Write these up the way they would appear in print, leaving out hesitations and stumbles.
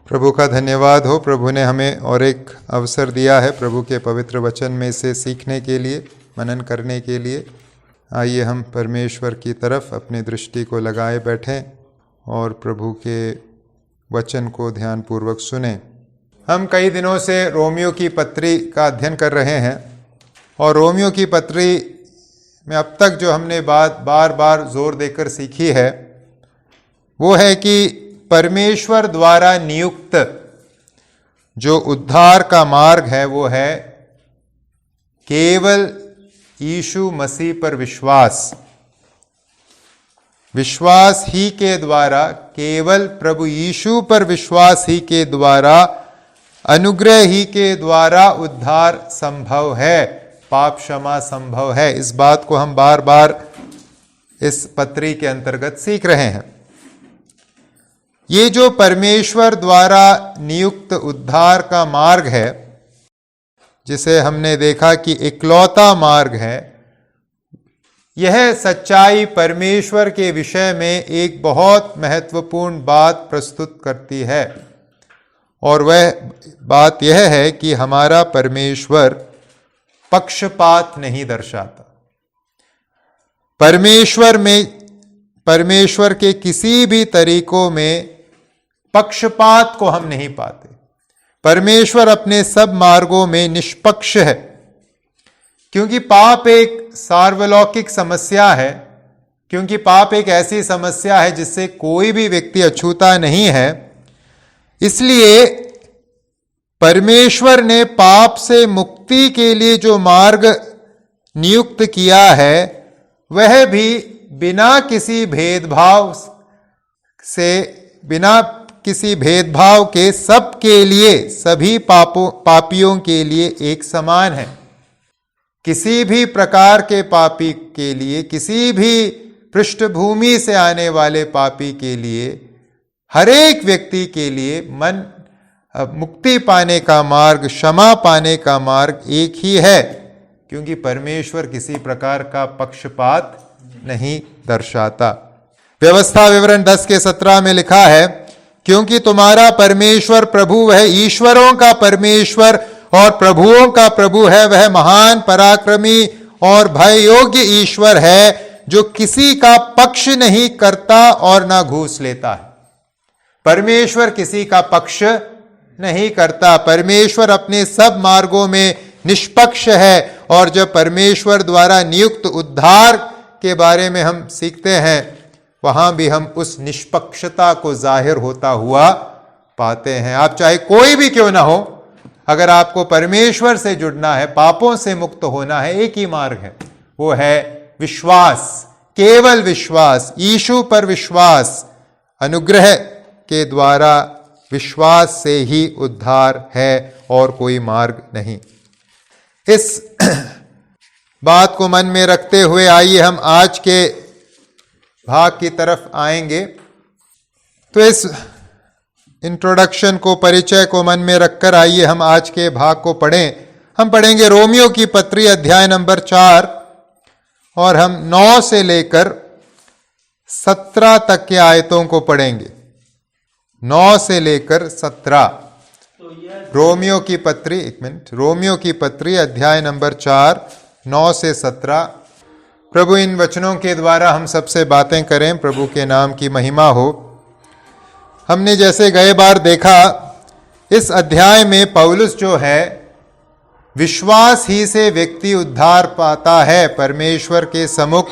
प्रभु का धन्यवाद हो। प्रभु ने हमें और एक अवसर दिया है प्रभु के पवित्र वचन में से सीखने के लिए, मनन करने के लिए। आइए हम परमेश्वर की तरफ अपनी दृष्टि को लगाए बैठें और प्रभु के वचन को ध्यानपूर्वक सुनें। हम कई दिनों से रोमियो की पत्री का अध्ययन कर रहे हैं और रोमियो की पत्री में अब तक जो हमने बात बार बार जोर देकर सीखी है वो है कि परमेश्वर द्वारा नियुक्त जो उद्धार का मार्ग है वो है केवल यीशु मसीह पर विश्वास ही के द्वारा, केवल प्रभु यीशु पर विश्वास ही के द्वारा, अनुग्रह ही के द्वारा उद्धार संभव है, पाप क्षमा संभव है। इस बात को हम बार बार इस पत्री के अंतर्गत सीख रहे हैं। ये जो परमेश्वर द्वारा नियुक्त उद्धार का मार्ग है, जिसे हमने देखा कि इकलौता मार्ग है, यह सच्चाई परमेश्वर के विषय में एक बहुत महत्वपूर्ण बात प्रस्तुत करती है और वह बात यह है कि हमारा परमेश्वर पक्षपात नहीं दर्शाता। परमेश्वर के किसी भी तरीकों में पक्षपात को हम नहीं पाते। परमेश्वर अपने सब मार्गों में निष्पक्ष है, क्योंकि पाप एक सार्वलौकिक समस्या है, क्योंकि पाप एक ऐसी समस्या है जिससे कोई भी व्यक्ति अछूता नहीं है। इसलिए परमेश्वर ने पाप से मुक्ति के लिए जो मार्ग नियुक्त किया है वह भी बिना किसी भेदभाव के सबके लिए, सभी पापियों के लिए एक समान है। किसी भी प्रकार के पापी के लिए, किसी भी पृष्ठभूमि से आने वाले पापी के लिए, हर एक व्यक्ति के लिए मुक्ति पाने का मार्ग, क्षमा पाने का मार्ग एक ही है, क्योंकि परमेश्वर किसी प्रकार का पक्षपात नहीं दर्शाता। व्यवस्था विवरण 10 के 17 में लिखा है, क्योंकि तुम्हारा परमेश्वर प्रभु वह ईश्वरों का परमेश्वर और प्रभुओं का प्रभु है। वह महान, पराक्रमी और भय योग्य ईश्वर है, जो किसी का पक्ष नहीं करता और ना घूस लेता है। परमेश्वर किसी का पक्ष नहीं करता। परमेश्वर अपने सब मार्गों में निष्पक्ष है। और जब परमेश्वर द्वारा नियुक्त उद्धार के बारे में हम सीखते हैं, वहां भी हम उस निष्पक्षता को जाहिर होता हुआ पाते हैं। आप चाहे कोई भी क्यों ना हो, अगर आपको परमेश्वर से जुड़ना है, पापों से मुक्त होना है, एक ही मार्ग है, वो है विश्वास, केवल विश्वास, यीशु पर विश्वास। अनुग्रह के द्वारा विश्वास से ही उद्धार है और कोई मार्ग नहीं। इस बात को मन में रखते हुए आइए हम आज के भाग की तरफ आएंगे। तो इस इंट्रोडक्शन को, परिचय को मन में रखकर आइए हम आज के भाग को पढ़ें। हम पढ़ेंगे रोमियो की पत्री अध्याय नंबर 4 और हम 9 से लेकर 17 तक के आयतों को पढ़ेंगे। 9 से लेकर 17 रोमियो की पत्री, रोमियो की पत्री अध्याय नंबर 4 9 से 17। प्रभु इन वचनों के द्वारा हम सबसे बातें करें, प्रभु के नाम की महिमा हो। हमने जैसे गए बार देखा, इस अध्याय में पौलुस जो है, विश्वास ही से व्यक्ति उद्धार पाता है, परमेश्वर के सम्मुख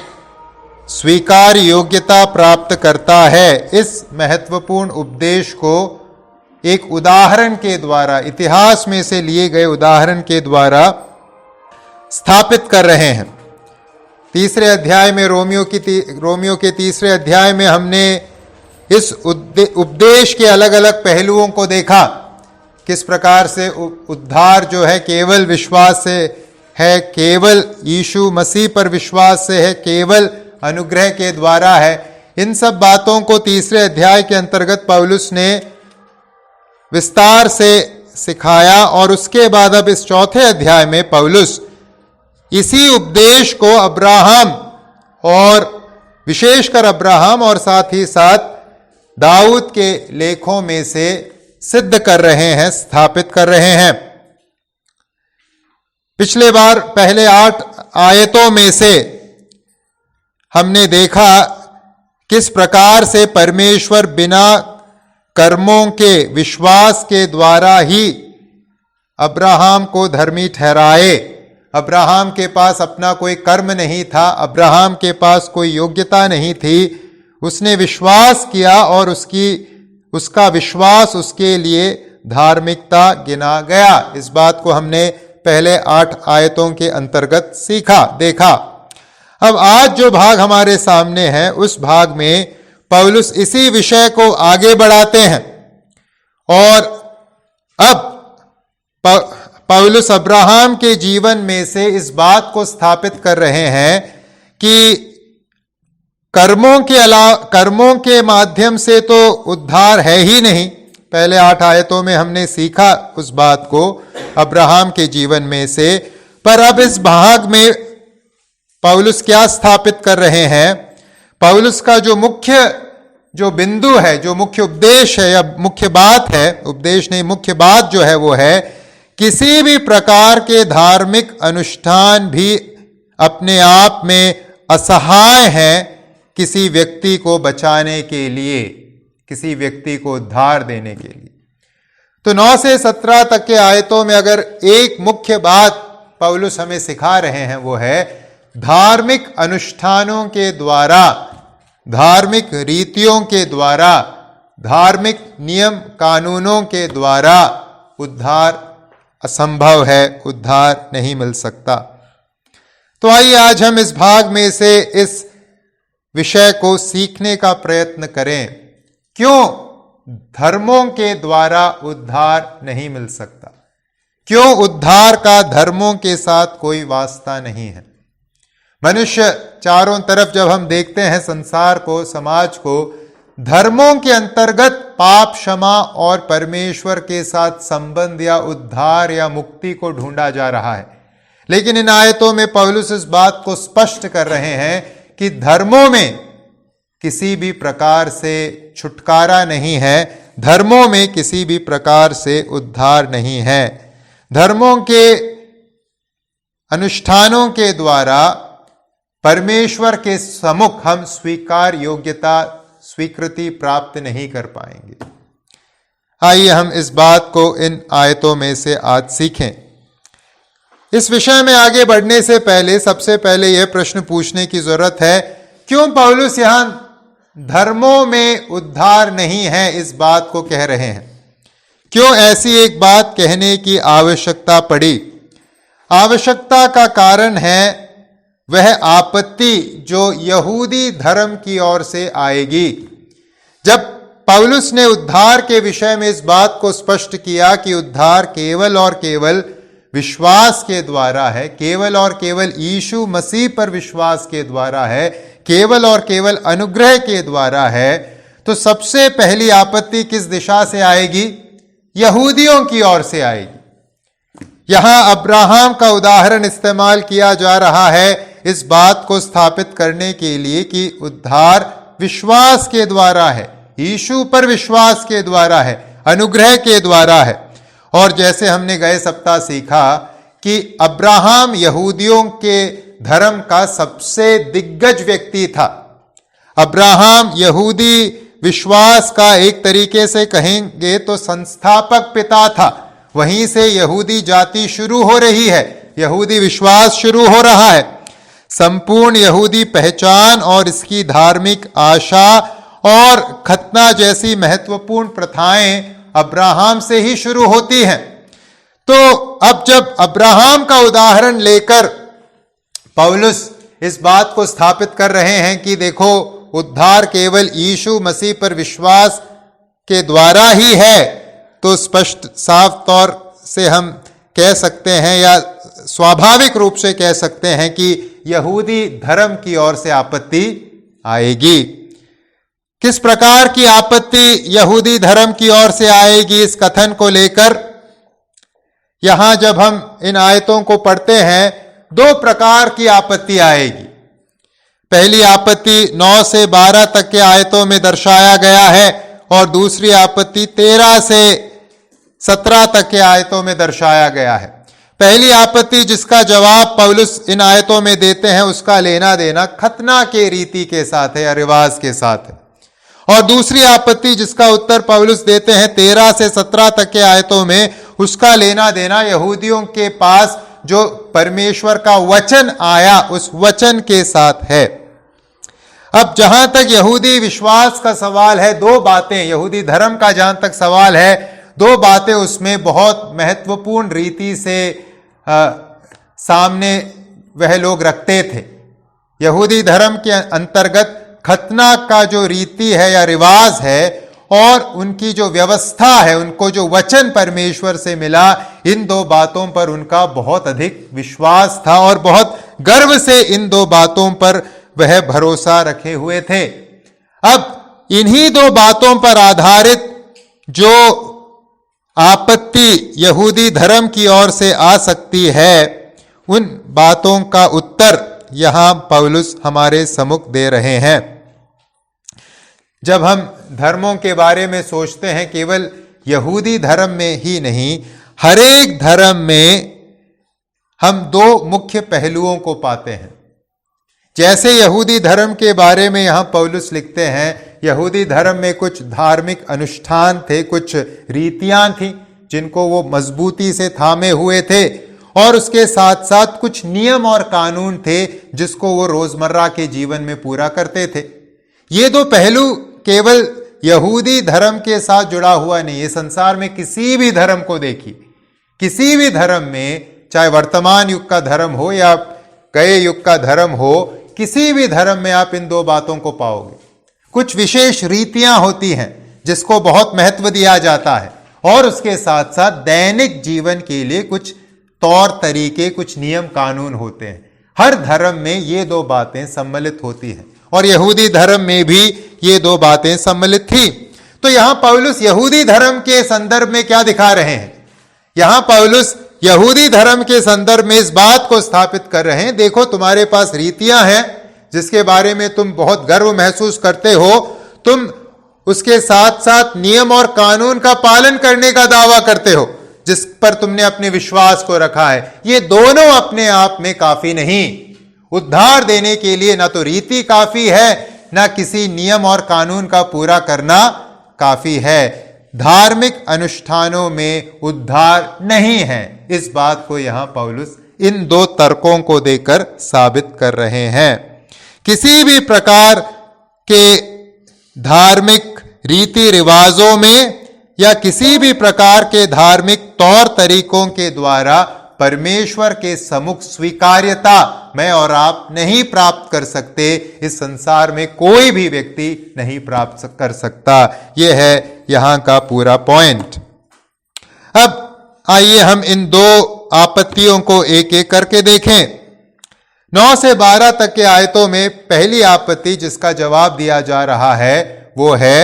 स्वीकार योग्यता प्राप्त करता है। इस महत्वपूर्ण उपदेश को एक उदाहरण के द्वारा, इतिहास में से लिए गए उदाहरण के द्वारा स्थापित कर रहे हैं। तीसरे अध्याय में, रोमियो के तीसरे अध्याय में हमने इस उपदेश के अलग अलग पहलुओं को देखा। किस प्रकार से उद्धार जो है केवल विश्वास से है, केवल यीशु मसीह पर विश्वास से है, केवल अनुग्रह के द्वारा है। इन सब बातों को तीसरे अध्याय के अंतर्गत पौलुस ने विस्तार से सिखाया और उसके बाद अब इस चौथे अध्याय में पौलुस इसी उपदेश को अब्राहम और विशेषकर अब्राहम और साथ ही साथ दाऊद के लेखों में से सिद्ध कर रहे हैं, स्थापित कर रहे हैं। पिछले बार पहले 8 आयतों में से हमने देखा किस प्रकार से परमेश्वर बिना कर्मों के विश्वास के द्वारा ही अब्राहम को धर्मी ठहराए। अब्राहम के पास अपना कोई कर्म नहीं था, अब्राहम के पास कोई योग्यता नहीं थी, उसने विश्वास किया और उसका विश्वास उसके लिए धार्मिकता गिना गया। इस बात को हमने पहले 8 आयतों के अंतर्गत देखा। अब आज जो भाग हमारे सामने है उस भाग में पौलुस इसी विषय को आगे बढ़ाते हैं और अब पौलुस अब्राहम के जीवन में से इस बात को स्थापित कर रहे हैं कि कर्मों के माध्यम से तो उद्धार है ही नहीं। पहले 8 आयतों में हमने सीखा उस बात को अब्राहम के जीवन में से, पर अब इस भाग में पौलुस क्या स्थापित कर रहे हैं। पौलुस का जो बिंदु है, जो मुख्य उपदेश है या मुख्य बात है, उपदेश नहीं मुख्य बात जो है वो है, किसी भी प्रकार के धार्मिक अनुष्ठान भी अपने आप में असहाय हैं किसी व्यक्ति को बचाने के लिए, किसी व्यक्ति को उद्धार देने के लिए। तो 9 से 17 तक के आयतों में अगर एक मुख्य बात पौलुस हमें सिखा रहे हैं वो है धार्मिक अनुष्ठानों के द्वारा, धार्मिक रीतियों के द्वारा, धार्मिक नियम कानूनों के द्वारा उद्धार असंभव है, उद्धार नहीं मिल सकता। तो आइए आज हम इस भाग में से इस विषय को सीखने का प्रयत्न करें। क्यों धर्मों के द्वारा उद्धार नहीं मिल सकता? क्यों उद्धार का धर्मों के साथ कोई वास्ता नहीं है? मनुष्य चारों तरफ जब हम देखते हैं संसार को, समाज को, धर्मों के अंतर्गत पाप क्षमा और परमेश्वर के साथ संबंध या उद्धार या मुक्ति को ढूंढा जा रहा है। लेकिन इन आयतों में पौलुस इस बात को स्पष्ट कर रहे हैं कि धर्मों में किसी भी प्रकार से छुटकारा नहीं है, धर्मों में किसी भी प्रकार से उद्धार नहीं है। धर्मों के अनुष्ठानों के द्वारा परमेश्वर के सम्मुख हम स्वीकृति प्राप्त नहीं कर पाएंगे। आइए हम इस बात को इन आयतों में से आज सीखें। इस विषय में आगे बढ़ने से पहले सबसे पहले यह प्रश्न पूछने की जरूरत है, क्यों पौलुस यहां धर्मों में उद्धार नहीं है इस बात को कह रहे हैं? क्यों ऐसी एक बात कहने की आवश्यकता पड़ी? आवश्यकता का कारण है वह आपत्ति जो यहूदी धर्म की ओर से आएगी। जब पौलुस ने उद्धार के विषय में इस बात को स्पष्ट किया कि उद्धार केवल और केवल विश्वास के द्वारा है, केवल और केवल यीशु मसीह पर विश्वास के द्वारा है, केवल और केवल अनुग्रह के द्वारा है, तो सबसे पहली आपत्ति किस दिशा से आएगी? यहूदियों की ओर से आएगी। यहां अब्राहम का उदाहरण इस्तेमाल किया जा रहा है इस बात को स्थापित करने के लिए कि उद्धार विश्वास के द्वारा है, यीशु पर विश्वास के द्वारा है, अनुग्रह के द्वारा है। और जैसे हमने गए सप्ताह सीखा कि अब्राहम यहूदियों के धर्म का सबसे दिग्गज व्यक्ति था। अब्राहम यहूदी विश्वास का एक तरीके से कहेंगे तो संस्थापक पिता था। वहीं से यहूदी जाति शुरू हो रही है, यहूदी विश्वास शुरू हो रहा है। संपूर्ण यहूदी पहचान और इसकी धार्मिक आशा और खतना जैसी महत्वपूर्ण प्रथाएं अब्राहम से ही शुरू होती हैं। तो अब जब अब्राहम का उदाहरण लेकर पौलुस इस बात को स्थापित कर रहे हैं कि देखो उद्धार केवल यीशु मसीह पर विश्वास के द्वारा ही है, तो स्पष्ट साफ तौर से हम कह सकते हैं या स्वाभाविक रूप से कह सकते हैं कि यहूदी धर्म की ओर से आपत्ति आएगी। किस प्रकार की आपत्ति यहूदी धर्म की ओर से आएगी इस कथन को लेकर? यहां जब हम इन आयतों को पढ़ते हैं 2 प्रकार की आपत्ति आएगी। पहली आपत्ति 9 से 12 तक के आयतों में दर्शाया गया है और दूसरी आपत्ति 13 से 17 तक के आयतों में दर्शाया गया है। पहली आपत्ति जिसका जवाब पौलुस इन आयतों में देते हैं, उसका लेना देना खतना के रीति के साथ है या रिवाज के साथ है। और दूसरी आपत्ति जिसका उत्तर पौलुस देते हैं 13 से 17 तक के आयतों में, उसका लेना देना यहूदियों के पास जो परमेश्वर का वचन आया उस वचन के साथ है। अब जहां तक यहूदी विश्वास का सवाल है, दो बातें, यहूदी धर्म का जहां तक सवाल है, दो बातें उसमें बहुत महत्वपूर्ण रीति से सामने वह लोग रखते थे। यहूदी धर्म के अंतर्गत खतना का जो रीति है या रिवाज है और उनकी जो व्यवस्था है, उनको जो वचन परमेश्वर से मिला, इन दो बातों पर उनका बहुत अधिक विश्वास था और बहुत गर्व से इन दो बातों पर वह भरोसा रखे हुए थे। अब इन्हीं दो बातों पर आधारित जो आपत्ति यहूदी धर्म की ओर से आ सकती है, उन बातों का उत्तर यहां पौलुस हमारे सम्मुख दे रहे हैं। जब हम धर्मों के बारे में सोचते हैं, केवल यहूदी धर्म में ही नहीं, हर एक धर्म में हम दो मुख्य पहलुओं को पाते हैं। जैसे यहूदी धर्म के बारे में यहां पौलुस लिखते हैं, यहूदी धर्म में कुछ धार्मिक अनुष्ठान थे, कुछ रीतियां थी जिनको वो मजबूती से थामे हुए थे, और उसके साथ साथ कुछ नियम और कानून थे जिसको वो रोजमर्रा के जीवन में पूरा करते थे। ये दो पहलू केवल यहूदी धर्म के साथ जुड़ा हुआ नहीं है। संसार में किसी भी धर्म को देखिए, किसी भी धर्म में, चाहे वर्तमान युग का धर्म हो या गए युग का धर्म हो, किसी भी धर्म में आप इन दो बातों को पाओगे। कुछ विशेष रीतियां होती हैं जिसको बहुत महत्व दिया जाता है, और उसके साथ साथ दैनिक जीवन के लिए कुछ तौर तरीके, कुछ नियम कानून होते हैं। हर धर्म में ये दो बातें सम्मिलित होती हैं, और यहूदी धर्म में भी ये दो बातें सम्मिलित थी। तो यहां पौलुस यहूदी धर्म के संदर्भ में क्या दिखा रहे हैं? यहां पौलुस यहूदी धर्म के संदर्भ में इस बात को स्थापित कर रहे हैं, देखो तुम्हारे पास रीतियां हैं जिसके बारे में तुम बहुत गर्व महसूस करते हो, तुम उसके साथ साथ नियम और कानून का पालन करने का दावा करते हो जिस पर तुमने अपने विश्वास को रखा है। ये दोनों अपने आप में काफी नहीं। उद्धार देने के लिए ना तो रीति काफी है, ना किसी नियम और कानून का पूरा करना काफी है। धार्मिक अनुष्ठानों में उद्धार नहीं है। इस बात को यहां पौलुस इन दो तर्कों को देकर साबित कर रहे हैं। किसी भी प्रकार के धार्मिक रीति रिवाजों में या किसी भी प्रकार के धार्मिक तौर तरीकों के द्वारा परमेश्वर के सम्मुख स्वीकार्यता मैं और आप नहीं प्राप्त कर सकते। इस संसार में कोई भी व्यक्ति नहीं प्राप्त कर सकता। यह है यहां का पूरा पॉइंट। अब आइए हम इन दो आपत्तियों को एक एक करके देखें। 9 से 12 तक के आयतों में पहली आपत्ति जिसका जवाब दिया जा रहा है वो है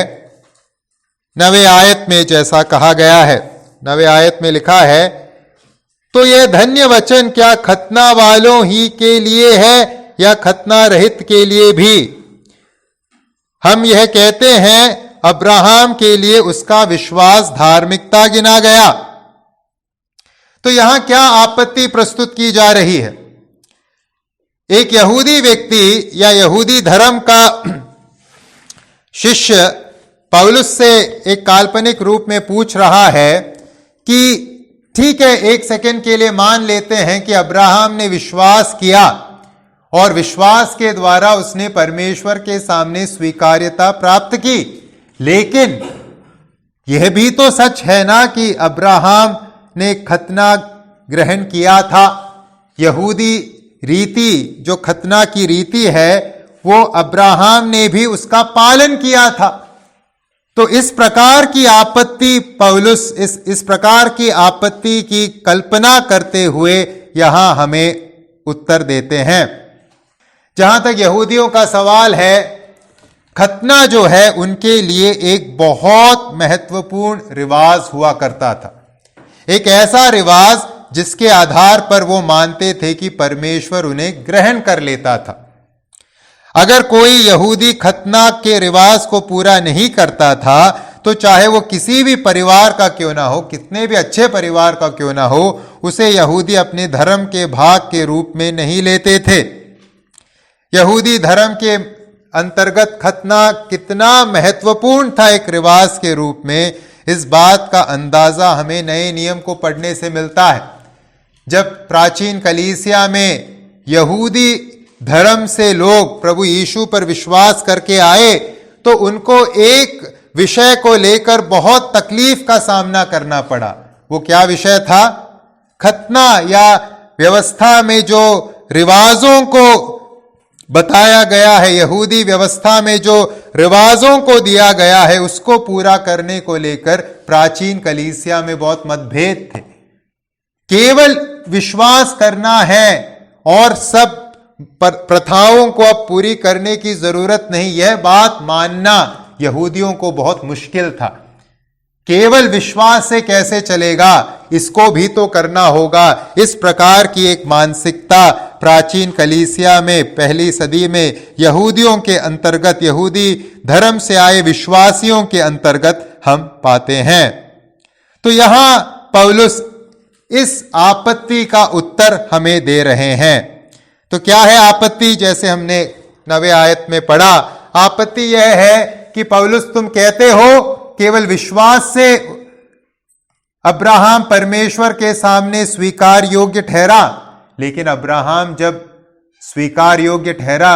9वें आयत में, जैसा कहा गया है। 9वें आयत में लिखा है, तो यह धन्य वचन क्या खतना वालों ही के लिए है या खतना रहित के लिए भी? हम यह कहते हैं अब्राहम के लिए उसका विश्वास धार्मिकता गिना गया। तो यहां क्या आपत्ति प्रस्तुत की जा रही है? एक यहूदी व्यक्ति या यहूदी धर्म का शिष्य पौलुस से एक काल्पनिक रूप में पूछ रहा है कि ठीक है, एक सेकंड के लिए मान लेते हैं कि अब्राहम ने विश्वास किया और विश्वास के द्वारा उसने परमेश्वर के सामने स्वीकार्यता प्राप्त की, लेकिन यह भी तो सच है ना कि अब्राहम ने खतना ग्रहण किया था। यहूदी रीति, जो खतना की रीति है, वो अब्राहम ने भी उसका पालन किया था। तो इस प्रकार की आपत्ति पौलुस इस प्रकार की आपत्ति की कल्पना करते हुए यहां हमें उत्तर देते हैं। जहां तक यहूदियों का सवाल है, खतना जो है उनके लिए एक बहुत महत्वपूर्ण रिवाज हुआ करता था। एक ऐसा रिवाज जिसके आधार पर वो मानते थे कि परमेश्वर उन्हें ग्रहण कर लेता था। अगर कोई यहूदी खतना के रिवाज को पूरा नहीं करता था तो चाहे वो किसी भी परिवार का क्यों ना हो, कितने भी अच्छे परिवार का क्यों ना हो, उसे यहूदी अपने धर्म के भाग के रूप में नहीं लेते थे। यहूदी धर्म के अंतर्गत खतना कितना महत्वपूर्ण था एक रिवाज के रूप में, इस बात का अंदाजा हमें नए नियम को पढ़ने से मिलता है। जब प्राचीन कलीसिया में यहूदी धर्म से लोग प्रभु यीशु पर विश्वास करके आए तो उनको एक विषय को लेकर बहुत तकलीफ का सामना करना पड़ा। वो क्या विषय था? खतना या व्यवस्था में जो रिवाजों को बताया गया है, यहूदी व्यवस्था में जो रिवाजों को दिया गया है, उसको पूरा करने को लेकर प्राचीन कलीसिया में बहुत मतभेद थे। केवल विश्वास करना है और सब प्रथाओं को अब पूरी करने की जरूरत नहीं, यह बात मानना यहूदियों को बहुत मुश्किल था। केवल विश्वास से कैसे चलेगा, इसको भी तो करना होगा। इस प्रकार की एक मानसिकता प्राचीन कलीसिया में पहली सदी में यहूदियों के अंतर्गत, यहूदी धर्म से आए विश्वासियों के अंतर्गत हम पाते हैं। तो यहां पौलुस इस आपत्ति का उत्तर हमें दे रहे हैं। तो क्या है आपत्ति? जैसे हमने 9वें आयत में पढ़ा, आपत्ति यह है कि पौलुस तुम कहते हो केवल विश्वास से अब्राहम परमेश्वर के सामने स्वीकार योग्य ठहरा, लेकिन अब्राहम जब स्वीकार योग्य ठहरा,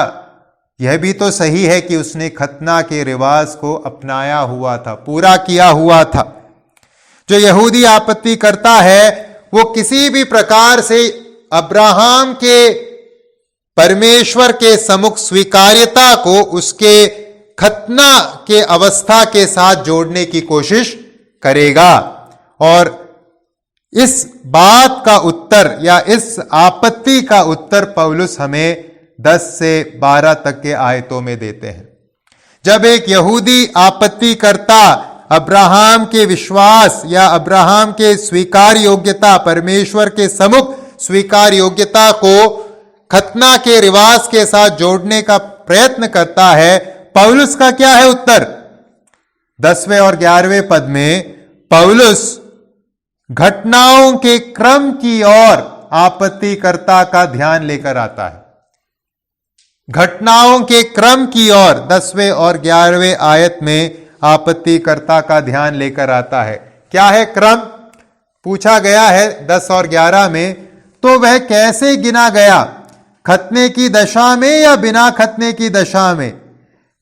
यह भी तो सही है कि उसने खतना के रिवाज को अपनाया हुआ था, पूरा किया हुआ था। जो यहूदी आपत्ति करता है वो किसी भी प्रकार से अब्राहम के परमेश्वर के सम्मुख स्वीकार्यता को उसके खतना के अवस्था के साथ जोड़ने की कोशिश करेगा। और इस बात का उत्तर या इस आपत्ति का उत्तर पौलुस हमें 10 से 12 तक के आयतों में देते हैं। जब एक यहूदी आपत्ति करता अब्राहम के विश्वास या अब्राहम के स्वीकार योग्यता, परमेश्वर के सम्मुख स्वीकार योग्यता को खतना के रिवाज के साथ जोड़ने का प्रयत्न करता है, पौलुस का क्या है उत्तर? 10वें और 11वें पद में पौलुस घटनाओं के क्रम की ओर आपत्तिकर्ता का ध्यान लेकर आता है। घटनाओं के क्रम की ओर 10वें और 11वें आयत में आपत्तिकर्ता का ध्यान लेकर आता है। क्या है क्रम? पूछा गया है 10 और 11 में, तो वह कैसे गिना गया, खतने की दशा में या बिना खतने की दशा में?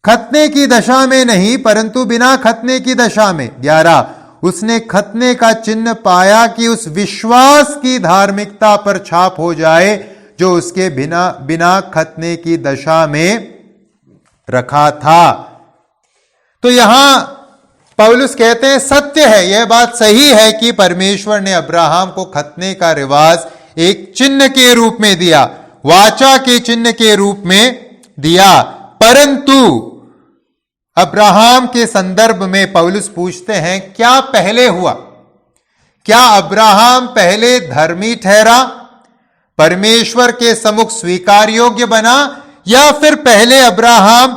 खतने की दशा में नहीं, परंतु बिना खतने की दशा में। 11, उसने खतने का चिन्ह पाया कि उस विश्वास की धार्मिकता पर छाप हो जाए जो उसके बिना खतने की दशा में रखा था। तो यहां पौलुस कहते हैं सत्य है, यह बात सही है कि परमेश्वर ने अब्राहम को खतने का रिवाज एक चिन्ह के रूप में दिया, वाचा के चिन्ह के रूप में दिया, परंतु अब्राहम के संदर्भ में पौलुस पूछते हैं क्या पहले हुआ? क्या अब्राहम पहले धर्मी ठहरा, परमेश्वर के सम्मुख स्वीकार योग्य बना, या फिर पहले अब्राहम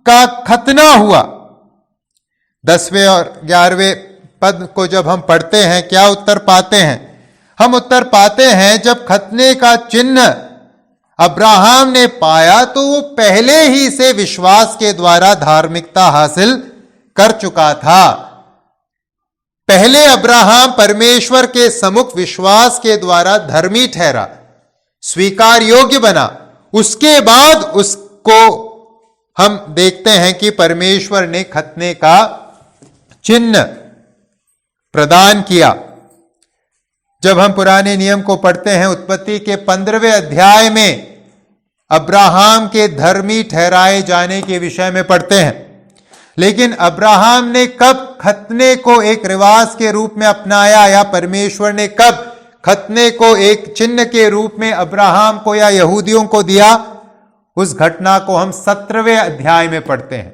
का खतना हुआ? 10वें और 11वें पद को जब हम पढ़ते हैं क्या उत्तर पाते हैं? हम उत्तर पाते हैं जब खतने का चिन्ह अब्राहम ने पाया तो वो पहले ही से विश्वास के द्वारा धार्मिकता हासिल कर चुका था। पहले अब्राहम परमेश्वर के सम्मुख विश्वास के द्वारा धर्मी ठहरा, स्वीकार योग्य बना, उसके बाद उसको हम देखते हैं कि परमेश्वर ने खतने का चिन्ह प्रदान किया। जब हम पुराने नियम को पढ़ते हैं, उत्पत्ति के 15वें अध्याय में अब्राहम के धर्मी ठहराए जाने के विषय में पढ़ते हैं, लेकिन अब्राहम ने कब खतने को एक रिवाज के रूप में अपनाया, या परमेश्वर ने कब खतने को एक चिन्ह के रूप में अब्राहम को या यहूदियों को दिया, उस घटना को हम 17वें अध्याय में पढ़ते हैं।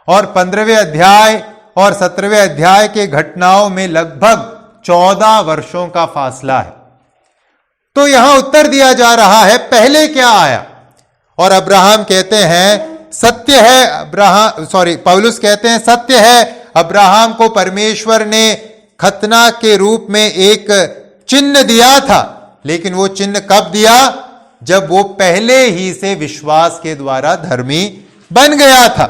और 15वें अध्याय और 17वें अध्याय के घटनाओं में लगभग 14 वर्षों का फासला है। तो यहां उत्तर दिया जा रहा है पहले क्या आया, और अब्राहम कहते हैं सत्य है, पौलुस कहते हैं सत्य है, अब्राहम को परमेश्वर ने खतना के रूप में एक चिन्ह दिया था, लेकिन वो चिन्ह कब दिया? जब वो पहले ही से विश्वास के द्वारा धर्मी बन गया था।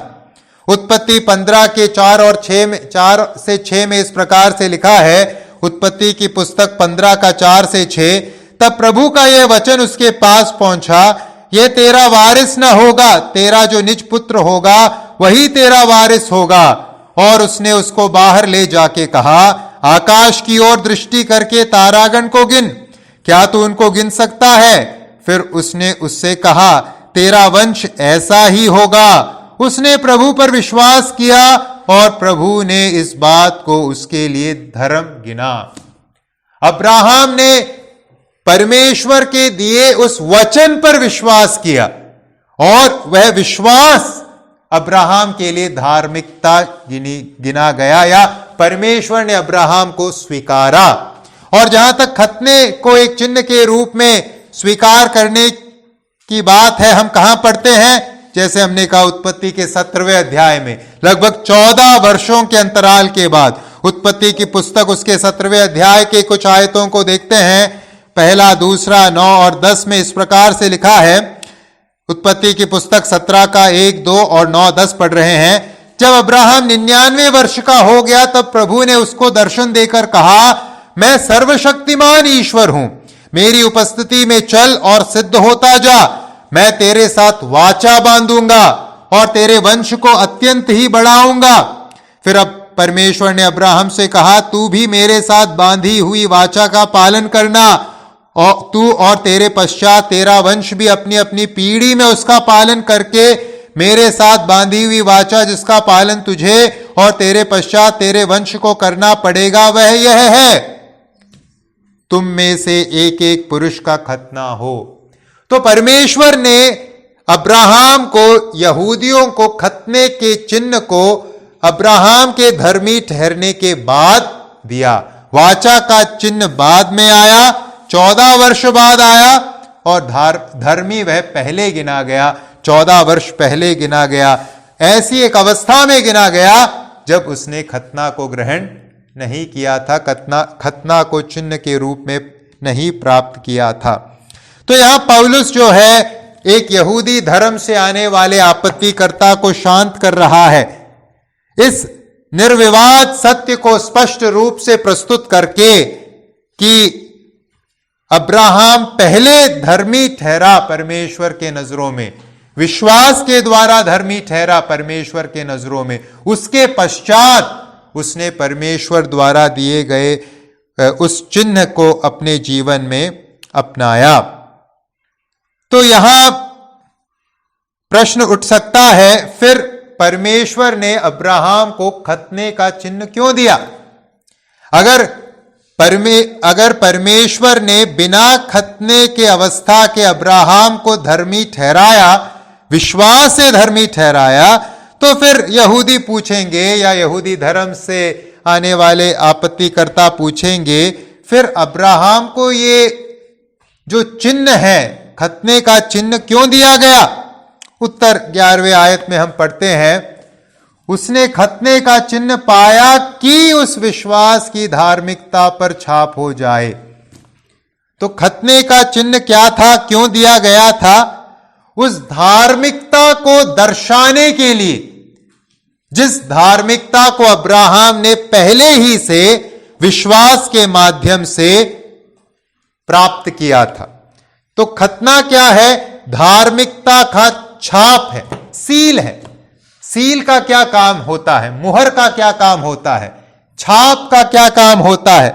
उत्पत्ति 15 के 4 से 6 में इस प्रकार से लिखा है, उत्पत्ति की पुस्तक 15 का 4 से 6, तब प्रभु का यह वचन उसके पास पहुंचा, यह तेरा वारिस न होगा, तेरा जो निज पुत्र होगा वही तेरा वारिस होगा। और उसने उसको बाहर ले जाके कहा, आकाश की ओर दृष्टि करके तारागण को गिन, क्या तू उनको गिन सकता है? फिर उसने उससे कहा, तेरा वंश ऐसा ही होगा। उसने प्रभु पर विश्वास किया और प्रभु ने इस बात को उसके लिए धर्म गिना। अब्राहम ने परमेश्वर के दिए उस वचन पर विश्वास किया और वह विश्वास अब्राहम के लिए धार्मिकता गिना गया, या परमेश्वर ने अब्राहम को स्वीकारा। और जहां तक खतने को एक चिन्ह के रूप में स्वीकार करने की बात है, हम कहां पढ़ते हैं? जैसे हमने कहा उत्पत्ति के 17वें अध्याय में, लगभग 14 वर्षों के अंतराल के बाद उत्पत्ति की पुस्तक उसके 17वें अध्याय के कुछ आयतों को देखते हैं। पहला, दूसरा, 9 और 10 में इस प्रकार से लिखा है। उत्पत्ति की पुस्तक 17 का 1, 2 और 9, 10 पढ़ रहे हैं। जब अब्राहम 99 वर्ष का हो गया तब प्रभु ने उसको दर्शन देकर कहा, मैं सर्वशक्तिमान ईश्वर हूं, मेरी उपस्थिति में चल और सिद्ध होता जा। मैं तेरे साथ वाचा बांधूंगा और तेरे वंश को अत्यंत ही बढ़ाऊंगा। फिर अब परमेश्वर ने अब्राहम से कहा, तू भी मेरे साथ बांधी हुई वाचा का पालन करना, और तू और तेरे पश्चात तेरा वंश भी अपनी अपनी पीढ़ी में उसका पालन करके मेरे साथ बांधी हुई वाचा जिसका पालन तुझे और तेरे पश्चात तेरे वंश को करना पड़ेगा, वह यह है, तुम में से एक एक पुरुष का खतना हो। तो परमेश्वर ने अब्राहम को, यहूदियों को खतने के चिन्ह को अब्राहम के धर्मी ठहरने के बाद दिया। वाचा का चिन्ह बाद में आया, 14 वर्ष बाद आया, और धर्मी वह पहले गिना गया, 14 वर्ष पहले गिना गया। ऐसी एक अवस्था में गिना गया जब उसने खतना को ग्रहण नहीं किया था, खतना को चिन्ह के रूप में नहीं प्राप्त किया था। तो यहां पौलुस जो है एक यहूदी धर्म से आने वाले आपत्तिकर्ता को शांत कर रहा है, इस निर्विवाद सत्य को स्पष्ट रूप से प्रस्तुत करके कि अब्राहम पहले धर्मी ठहरा परमेश्वर के नजरों में, विश्वास के द्वारा धर्मी ठहरा परमेश्वर के नजरों में, उसके पश्चात उसने परमेश्वर द्वारा दिए गए उस चिन्ह को अपने जीवन में अपनाया। तो यहां प्रश्न उठ सकता है, फिर परमेश्वर ने अब्राहम को खतने का चिन्ह क्यों दिया? अगर परमेश्वर ने बिना खतने के अवस्था के अब्राहम को धर्मी ठहराया, विश्वास से धर्मी ठहराया, तो फिर यहूदी पूछेंगे, या यहूदी धर्म से आने वाले आपत्तिकर्ता पूछेंगे, फिर अब्राहम को ये जो चिन्ह है, खतने का चिन्ह क्यों दिया गया? उत्तर 11वें आयत में हम पढ़ते हैं, उसने खतने का चिन्ह पाया कि उस विश्वास की धार्मिकता पर छाप हो जाए। तो खतने का चिन्ह क्या था, क्यों दिया गया था? उस धार्मिकता को दर्शाने के लिए, जिस धार्मिकता को अब्राहम ने पहले ही से विश्वास के माध्यम से प्राप्त किया था। तो खतना क्या है? धार्मिकता का छाप है, सील है। सील का क्या काम होता है? मुहर का क्या काम होता है? छाप का क्या काम होता है?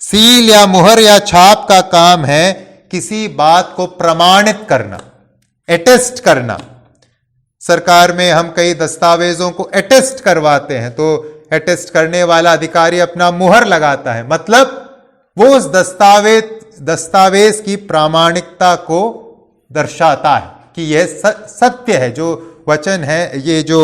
सील या मुहर या छाप का काम है किसी बात को प्रमाणित करना, एटेस्ट करना। सरकार में हम कई दस्तावेजों को एटेस्ट करवाते हैं, तो एटेस्ट करने वाला अधिकारी अपना मुहर लगाता है, मतलब वो उस दस्तावेज की प्रामाणिकता को दर्शाता है कि यह सत्य है, जो वचन है, ये जो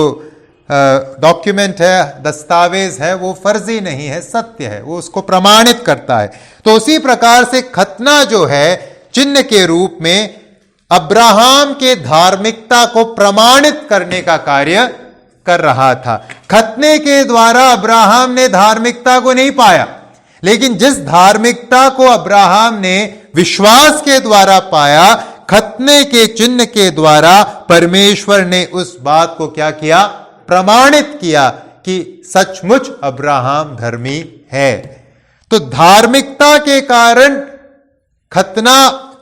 डॉक्यूमेंट है, दस्तावेज है, वो फर्जी नहीं है, सत्य है, वो उसको प्रमाणित करता है। तो उसी प्रकार से खतना जो है चिन्ह के रूप में अब्राहम के धार्मिकता को प्रमाणित करने का कार्य कर रहा था। खतने के द्वारा अब्राहम ने धार्मिकता को नहीं पाया, लेकिन जिस धार्मिकता को अब्राहम ने विश्वास के द्वारा पाया, खतने के चिन्ह के द्वारा परमेश्वर ने उस बात को क्या किया? प्रमाणित किया कि सचमुच अब्राहम धर्मी है। तो धार्मिकता के कारण खतना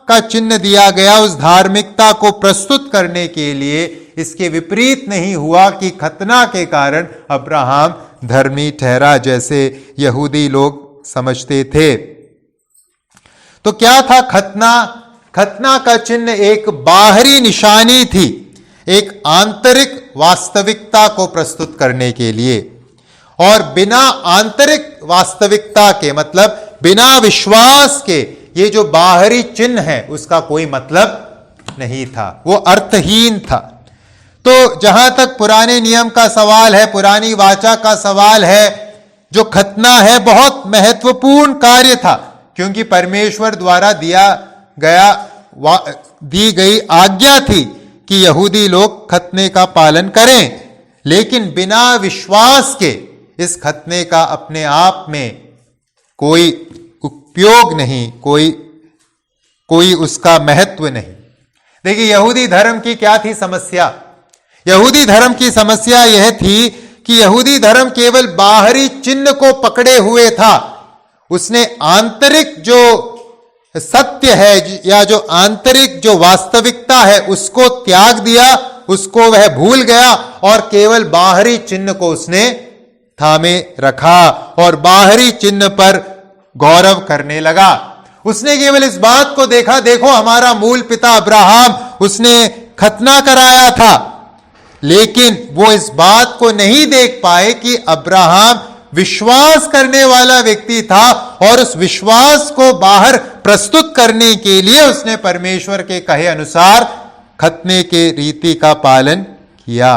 का चिन्ह दिया गया, उस धार्मिकता को प्रस्तुत करने के लिए। इसके विपरीत नहीं हुआ कि खतना के कारण अब्राहम धर्मी ठहरा, जैसे यहूदी लोग समझते थे। तो क्या था खतना? खतना का चिन्ह एक बाहरी निशानी थी, एक आंतरिक वास्तविकता को प्रस्तुत करने के लिए। और बिना आंतरिक वास्तविकता के, मतलब बिना विश्वास के, ये जो बाहरी चिन्ह है उसका कोई मतलब नहीं था, वो अर्थहीन था। तो जहां तक पुराने नियम का सवाल है, पुरानी वाचा का सवाल है, जो खतना है बहुत महत्वपूर्ण कार्य था, क्योंकि परमेश्वर द्वारा दी गई आज्ञा थी कि यहूदी लोग खतने का पालन करें। लेकिन बिना विश्वास के इस खतने का अपने आप में कोई उपयोग नहीं, कोई उसका महत्व नहीं। देखिए, यहूदी धर्म की क्या थी समस्या? यहूदी धर्म की समस्या यह थी कि यहूदी धर्म केवल बाहरी चिन्ह को पकड़े हुए था। उसने आंतरिक जो सत्य है या जो आंतरिक जो वास्तविकता है उसको त्याग दिया, उसको वह भूल गया और केवल बाहरी चिन्ह को उसने थामे रखा और बाहरी चिन्ह पर गौरव करने लगा। उसने केवल इस बात को देखा, देखो हमारा मूल पिता अब्राहम, उसने खतना कराया था, लेकिन वो इस बात को नहीं देख पाए कि अब्राहम विश्वास करने वाला व्यक्ति था और उस विश्वास को बाहर प्रस्तुत करने के लिए उसने परमेश्वर के कहे अनुसार खतने के रीति का पालन किया।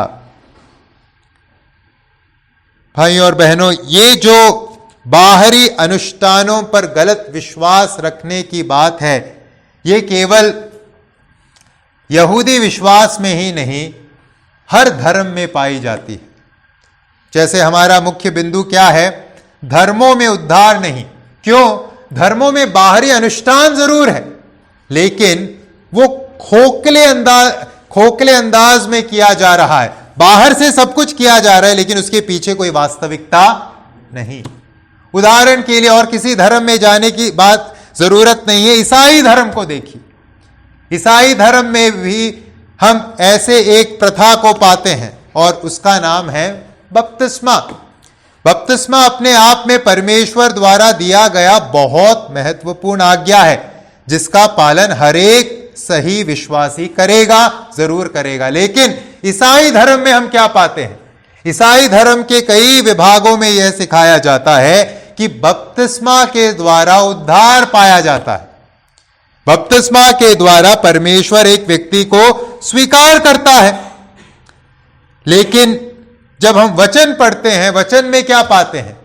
भाई और बहनों, ये जो बाहरी अनुष्ठानों पर गलत विश्वास रखने की बात है, ये केवल यहूदी विश्वास में ही नहीं, हर धर्म में पाई जाती है। जैसे हमारा मुख्य बिंदु क्या है? धर्मों में उद्धार नहीं। क्यों? धर्मों में बाहरी अनुष्ठान जरूर है, लेकिन वो खोखले अंदाज में किया जा रहा है। बाहर से सब कुछ किया जा रहा है, लेकिन उसके पीछे कोई वास्तविकता नहीं। उदाहरण के लिए, और किसी धर्म में जाने की बात जरूरत नहीं है, ईसाई धर्म को देखिए। ईसाई धर्म में भी हम ऐसे एक प्रथा को पाते हैं और उसका नाम है बपतिस्मा। बपतिस्मा अपने आप में परमेश्वर द्वारा दिया गया बहुत महत्वपूर्ण आज्ञा है, जिसका पालन हर एक सही विश्वासी करेगा, जरूर करेगा। लेकिन ईसाई धर्म में हम क्या पाते हैं? ईसाई धर्म के कई विभागों में यह सिखाया जाता है कि बपतिस्मा के द्वारा उद्धार पाया जाता है। बपतिस्मा के द्वारा परमेश्वर एक व्यक्ति को स्वीकार करता है। लेकिन जब हम वचन पढ़ते हैं, वचन में क्या पाते हैं?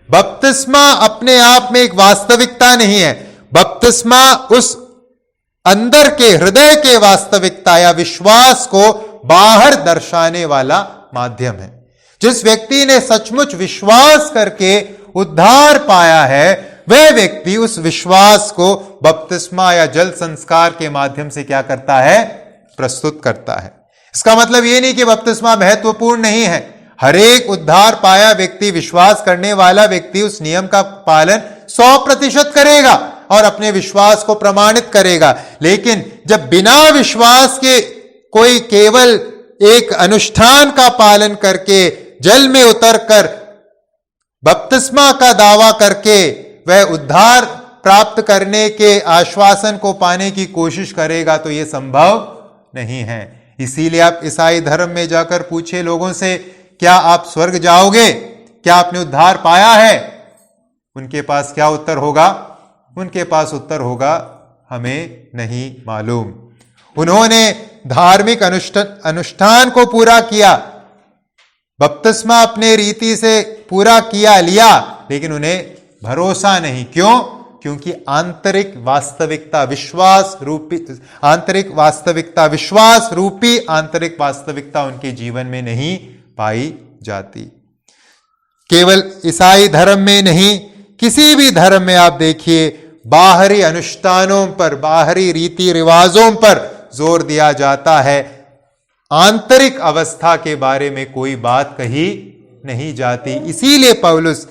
बपतिस्मा अपने आप में एक वास्तविकता नहीं है। बपतिस्मा उस अंदर के हृदय के वास्तविकता या विश्वास को बाहर दर्शाने वाला माध्यम है। जिस व्यक्ति ने सचमुच विश्वास करके उद्धार पाया है, वह व्यक्ति उस विश्वास को बपतिस्मा या जल संस्कार के माध्यम से क्या करता है? प्रस्तुत करता है। इसका मतलब यह नहीं कि बपतिस्मा महत्वपूर्ण नहीं है। हर एक उद्धार पाया व्यक्ति, विश्वास करने वाला व्यक्ति उस नियम का पालन 100% करेगा और अपने विश्वास को प्रमाणित करेगा। लेकिन जब बिना विश्वास के कोई केवल एक अनुष्ठान का पालन करके जल में उतरकर बपतिस्मा का दावा करके वह उद्धार प्राप्त करने के आश्वासन को पाने की कोशिश करेगा, तो यह संभव नहीं है। इसीलिए आप ईसाई धर्म में जाकर पूछे लोगों से, क्या आप स्वर्ग जाओगे? क्या आपने उद्धार पाया है? उनके पास क्या उत्तर होगा? उनके पास उत्तर होगा, हमें नहीं मालूम। उन्होंने धार्मिक अनुष्ठान को पूरा किया, बपतिस्मा अपने रीति से पूरा किया लिया, लेकिन उन्हें भरोसा नहीं। क्यों? क्योंकि आंतरिक वास्तविकता विश्वास रूपी आंतरिक वास्तविकता उनके जीवन में नहीं पाई जाती। केवल ईसाई धर्म में नहीं, किसी भी धर्म में आप देखिए बाहरी अनुष्ठानों पर, बाहरी रीति रिवाजों पर जोर दिया जाता है, आंतरिक अवस्था के बारे में कोई बात कही नहीं जाती। इसीलिए पौलुस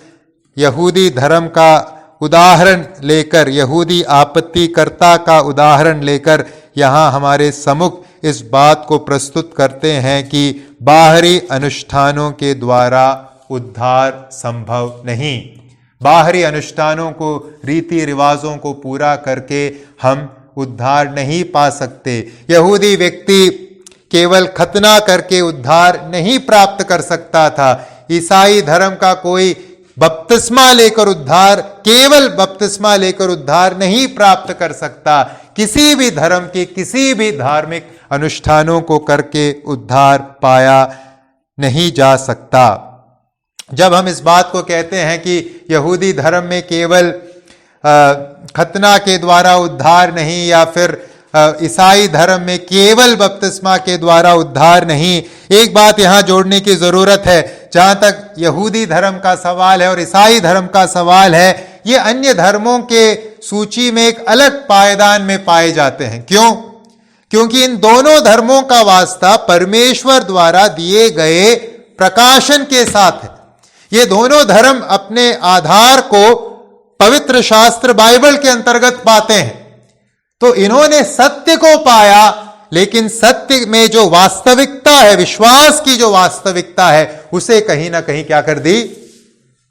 यहूदी धर्म का उदाहरण लेकर, यहूदी आपत्तिकर्ता का उदाहरण लेकर यहां हमारे सम्मुख इस बात को प्रस्तुत करते हैं कि बाहरी अनुष्ठानों के द्वारा उद्धार संभव नहीं। बाहरी अनुष्ठानों को, रीति रिवाजों को पूरा करके हम उद्धार नहीं पा सकते। यहूदी व्यक्ति केवल खतना करके उद्धार नहीं प्राप्त कर सकता था। ईसाई धर्म का कोई बपतिस्मा लेकर उद्धार, केवल बपतिस्मा लेकर उद्धार नहीं प्राप्त कर सकता। किसी भी धर्म के, किसी भी धार्मिक अनुष्ठानों को करके उद्धार पाया नहीं जा सकता। जब हम इस बात को कहते हैं कि यहूदी धर्म में केवल खतना के द्वारा उद्धार नहीं, या फिर ईसाई धर्म में केवल बपतिस्मा के द्वारा उद्धार नहीं, एक बात यहां जोड़ने की जरूरत है। जहां तक यहूदी धर्म का सवाल है और ईसाई धर्म का सवाल है, ये अन्य धर्मों के सूची में एक अलग पायदान में पाए जाते हैं। क्यों? क्योंकि इन दोनों धर्मों का वास्ता परमेश्वर द्वारा दिए गए प्रकाशन के साथ है। ये दोनों धर्म अपने आधार को पवित्र शास्त्र बाइबल के अंतर्गत पाते हैं। तो इन्होंने सत्य को पाया, लेकिन सत्य में जो वास्तविकता है, विश्वास की जो वास्तविकता है, उसे कहीं ना कहीं क्या कर दी?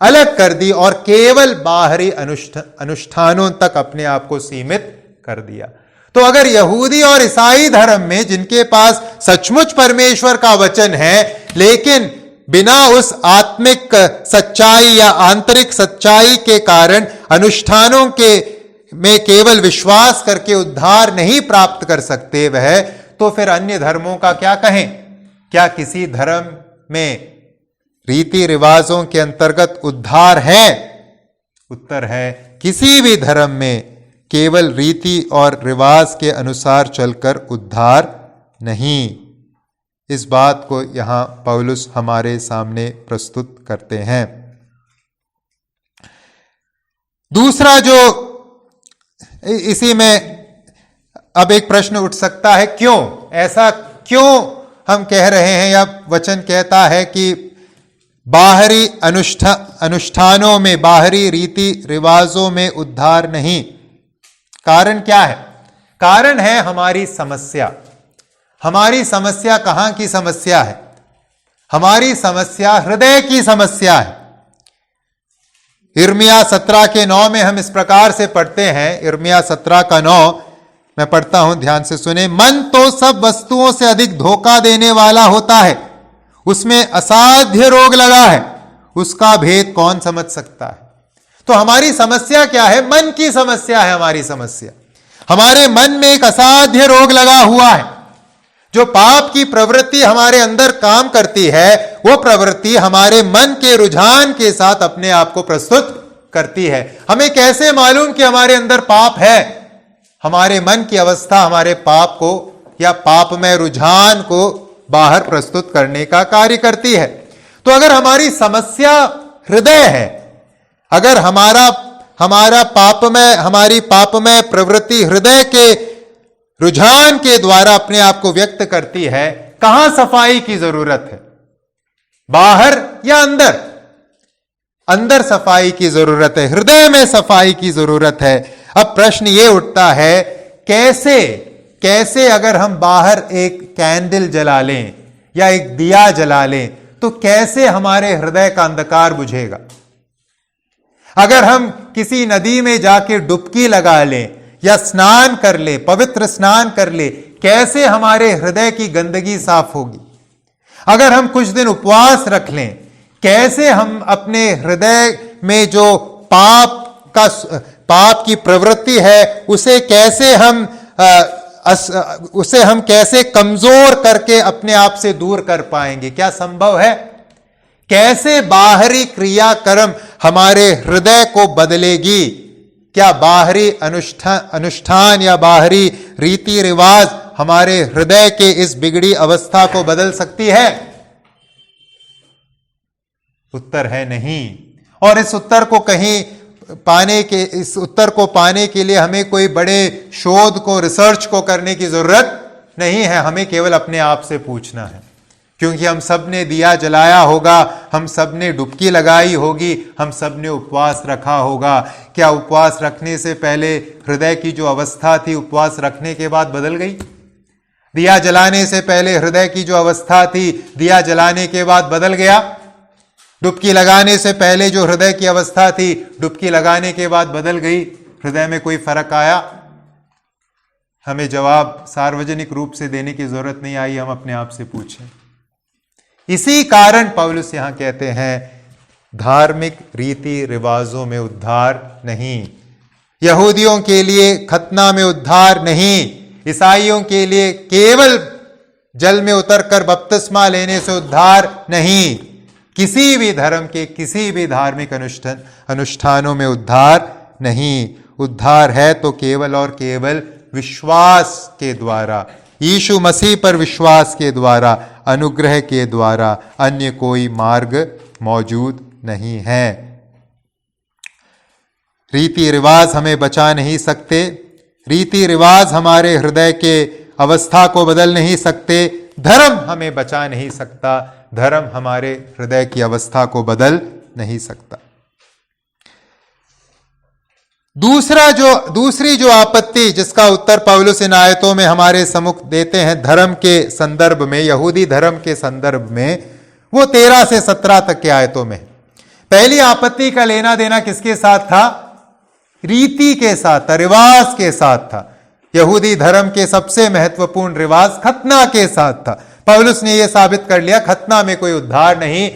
अलग कर दी, और केवल बाहरी अनुष्ठानों तक अपने आप को सीमित कर दिया। तो अगर यहूदी और ईसाई धर्म में, जिनके पास सचमुच परमेश्वर का वचन है, लेकिन बिना उस आत्मिक सच्चाई या आंतरिक सच्चाई के कारण अनुष्ठानों के में केवल विश्वास करके उद्धार नहीं प्राप्त कर सकते वह, तो फिर अन्य धर्मों का क्या कहें? क्या किसी धर्म में रीति रिवाजों के अंतर्गत उद्धार है? उत्तर है, किसी भी धर्म में केवल रीति और रिवाज के अनुसार चलकर उद्धार नहीं। इस बात को यहां पौलुस हमारे सामने प्रस्तुत करते हैं। दूसरा जो इसी में अब एक प्रश्न उठ सकता है, क्यों ऐसा, क्यों हम कह रहे हैं या वचन कहता है कि बाहरी अनुष्ठानों में, बाहरी रीति रिवाजों में उद्धार नहीं? कारण क्या है? कारण है हमारी समस्या। हमारी समस्या कहां की समस्या है? हमारी समस्या हृदय की समस्या है। यिर्मयाह 17 के 9 में हम इस प्रकार से पढ़ते हैं, यिर्मयाह 17 का 9 मैं पढ़ता हूं, ध्यान से सुने। मन तो सब वस्तुओं से अधिक धोखा देने वाला होता है, उसमें असाध्य रोग लगा है, उसका भेद कौन समझ सकता है? तो हमारी समस्या क्या है? मन की समस्या है हमारी समस्या। हमारे मन में एक असाध्य रोग लगा हुआ है। जो पाप की प्रवृत्ति हमारे अंदर काम करती है, वो प्रवृत्ति हमारे मन के रुझान के साथ अपने आप को प्रस्तुत करती है। हमें कैसे मालूम कि हमारे अंदर पाप है? हमारे मन की अवस्था हमारे पाप को या पापमय रुझान को बाहर प्रस्तुत करने का कार्य करती है। तो अगर हमारी समस्या हृदय है, अगर हमारी पापमय प्रवृत्ति हृदय के रुझान के द्वारा अपने आप को व्यक्त करती है, कहां सफाई की जरूरत है? बाहर या अंदर? अंदर सफाई की जरूरत है, हृदय में सफाई की जरूरत है। अब प्रश्न यह उठता है, कैसे अगर हम बाहर एक कैंडल जला लें या एक दिया जला लें, तो कैसे हमारे हृदय का अंधकार बुझेगा? अगर हम किसी नदी में जाके डुबकी लगा लें या स्नान कर ले, पवित्र स्नान कर ले, कैसे हमारे हृदय की गंदगी साफ होगी? अगर हम कुछ दिन उपवास रख लें, कैसे हम अपने हृदय में जो पाप की प्रवृत्ति है उसे कैसे कमजोर करके अपने आप से दूर कर पाएंगे? क्या संभव है? कैसे बाहरी क्रियाकर्म हमारे हृदय को बदलेगी? क्या बाहरी अनुष्ठान या बाहरी रीति रिवाज हमारे हृदय के इस बिगड़ी अवस्था को बदल सकती है? उत्तर है नहीं। और इस उत्तर को पाने के लिए हमें कोई बड़े शोध को, रिसर्च को करने की जरूरत नहीं है। हमें केवल अपने आप से पूछना है, क्योंकि हम सब ने दिया जलाया होगा, हम सब ने डुबकी लगाई होगी, हम सब ने उपवास रखा होगा। क्या उपवास रखने से पहले हृदय की जो अवस्था थी उपवास रखने के बाद बदल गई? दिया जलाने से पहले हृदय की जो अवस्था थी दिया जलाने के बाद बदल गया? डुबकी लगाने से पहले जो हृदय की अवस्था थी डुबकी लगाने के बाद बदल गई? हृदय में कोई फर्क आया? हमें जवाब सार्वजनिक रूप से देने की जरूरत नहीं आई, हम अपने आप से पूछें। इसी कारण पौलुस यहां कहते हैं धार्मिक रीति रिवाजों में उद्धार नहीं, यहूदियों के लिए खतना में उद्धार नहीं, ईसाइयों के लिए केवल जल में उतरकर बपतिस्मा लेने से उद्धार नहीं, किसी भी धर्म के किसी भी धार्मिक अनुष्ठानों में उद्धार नहीं। उद्धार है तो केवल और केवल विश्वास के द्वारा, यीशु मसीह पर विश्वास के द्वारा, अनुग्रह के द्वारा, अन्य कोई मार्ग मौजूद नहीं है। रीति रिवाज हमें बचा नहीं सकते, रीति रिवाज हमारे हृदय के अवस्था को बदल नहीं सकते, धर्म हमें बचा नहीं सकता, धर्म हमारे हृदय की अवस्था को बदल नहीं सकता। दूसरी जो आपत्ति जिसका उत्तर पौलुस इन आयतों में हमारे सम्मुख देते हैं धर्म के संदर्भ में, यहूदी धर्म के संदर्भ में, वो 13 से 17 तक के आयतों में। पहली आपत्ति का लेना देना किसके साथ था? रीति के साथ था, रिवाज के साथ था। यहूदी धर्म के सबसे महत्वपूर्ण रिवाज खतना के साथ था। पौलुस ने यह साबित कर लिया खतना में कोई उद्धार नहीं।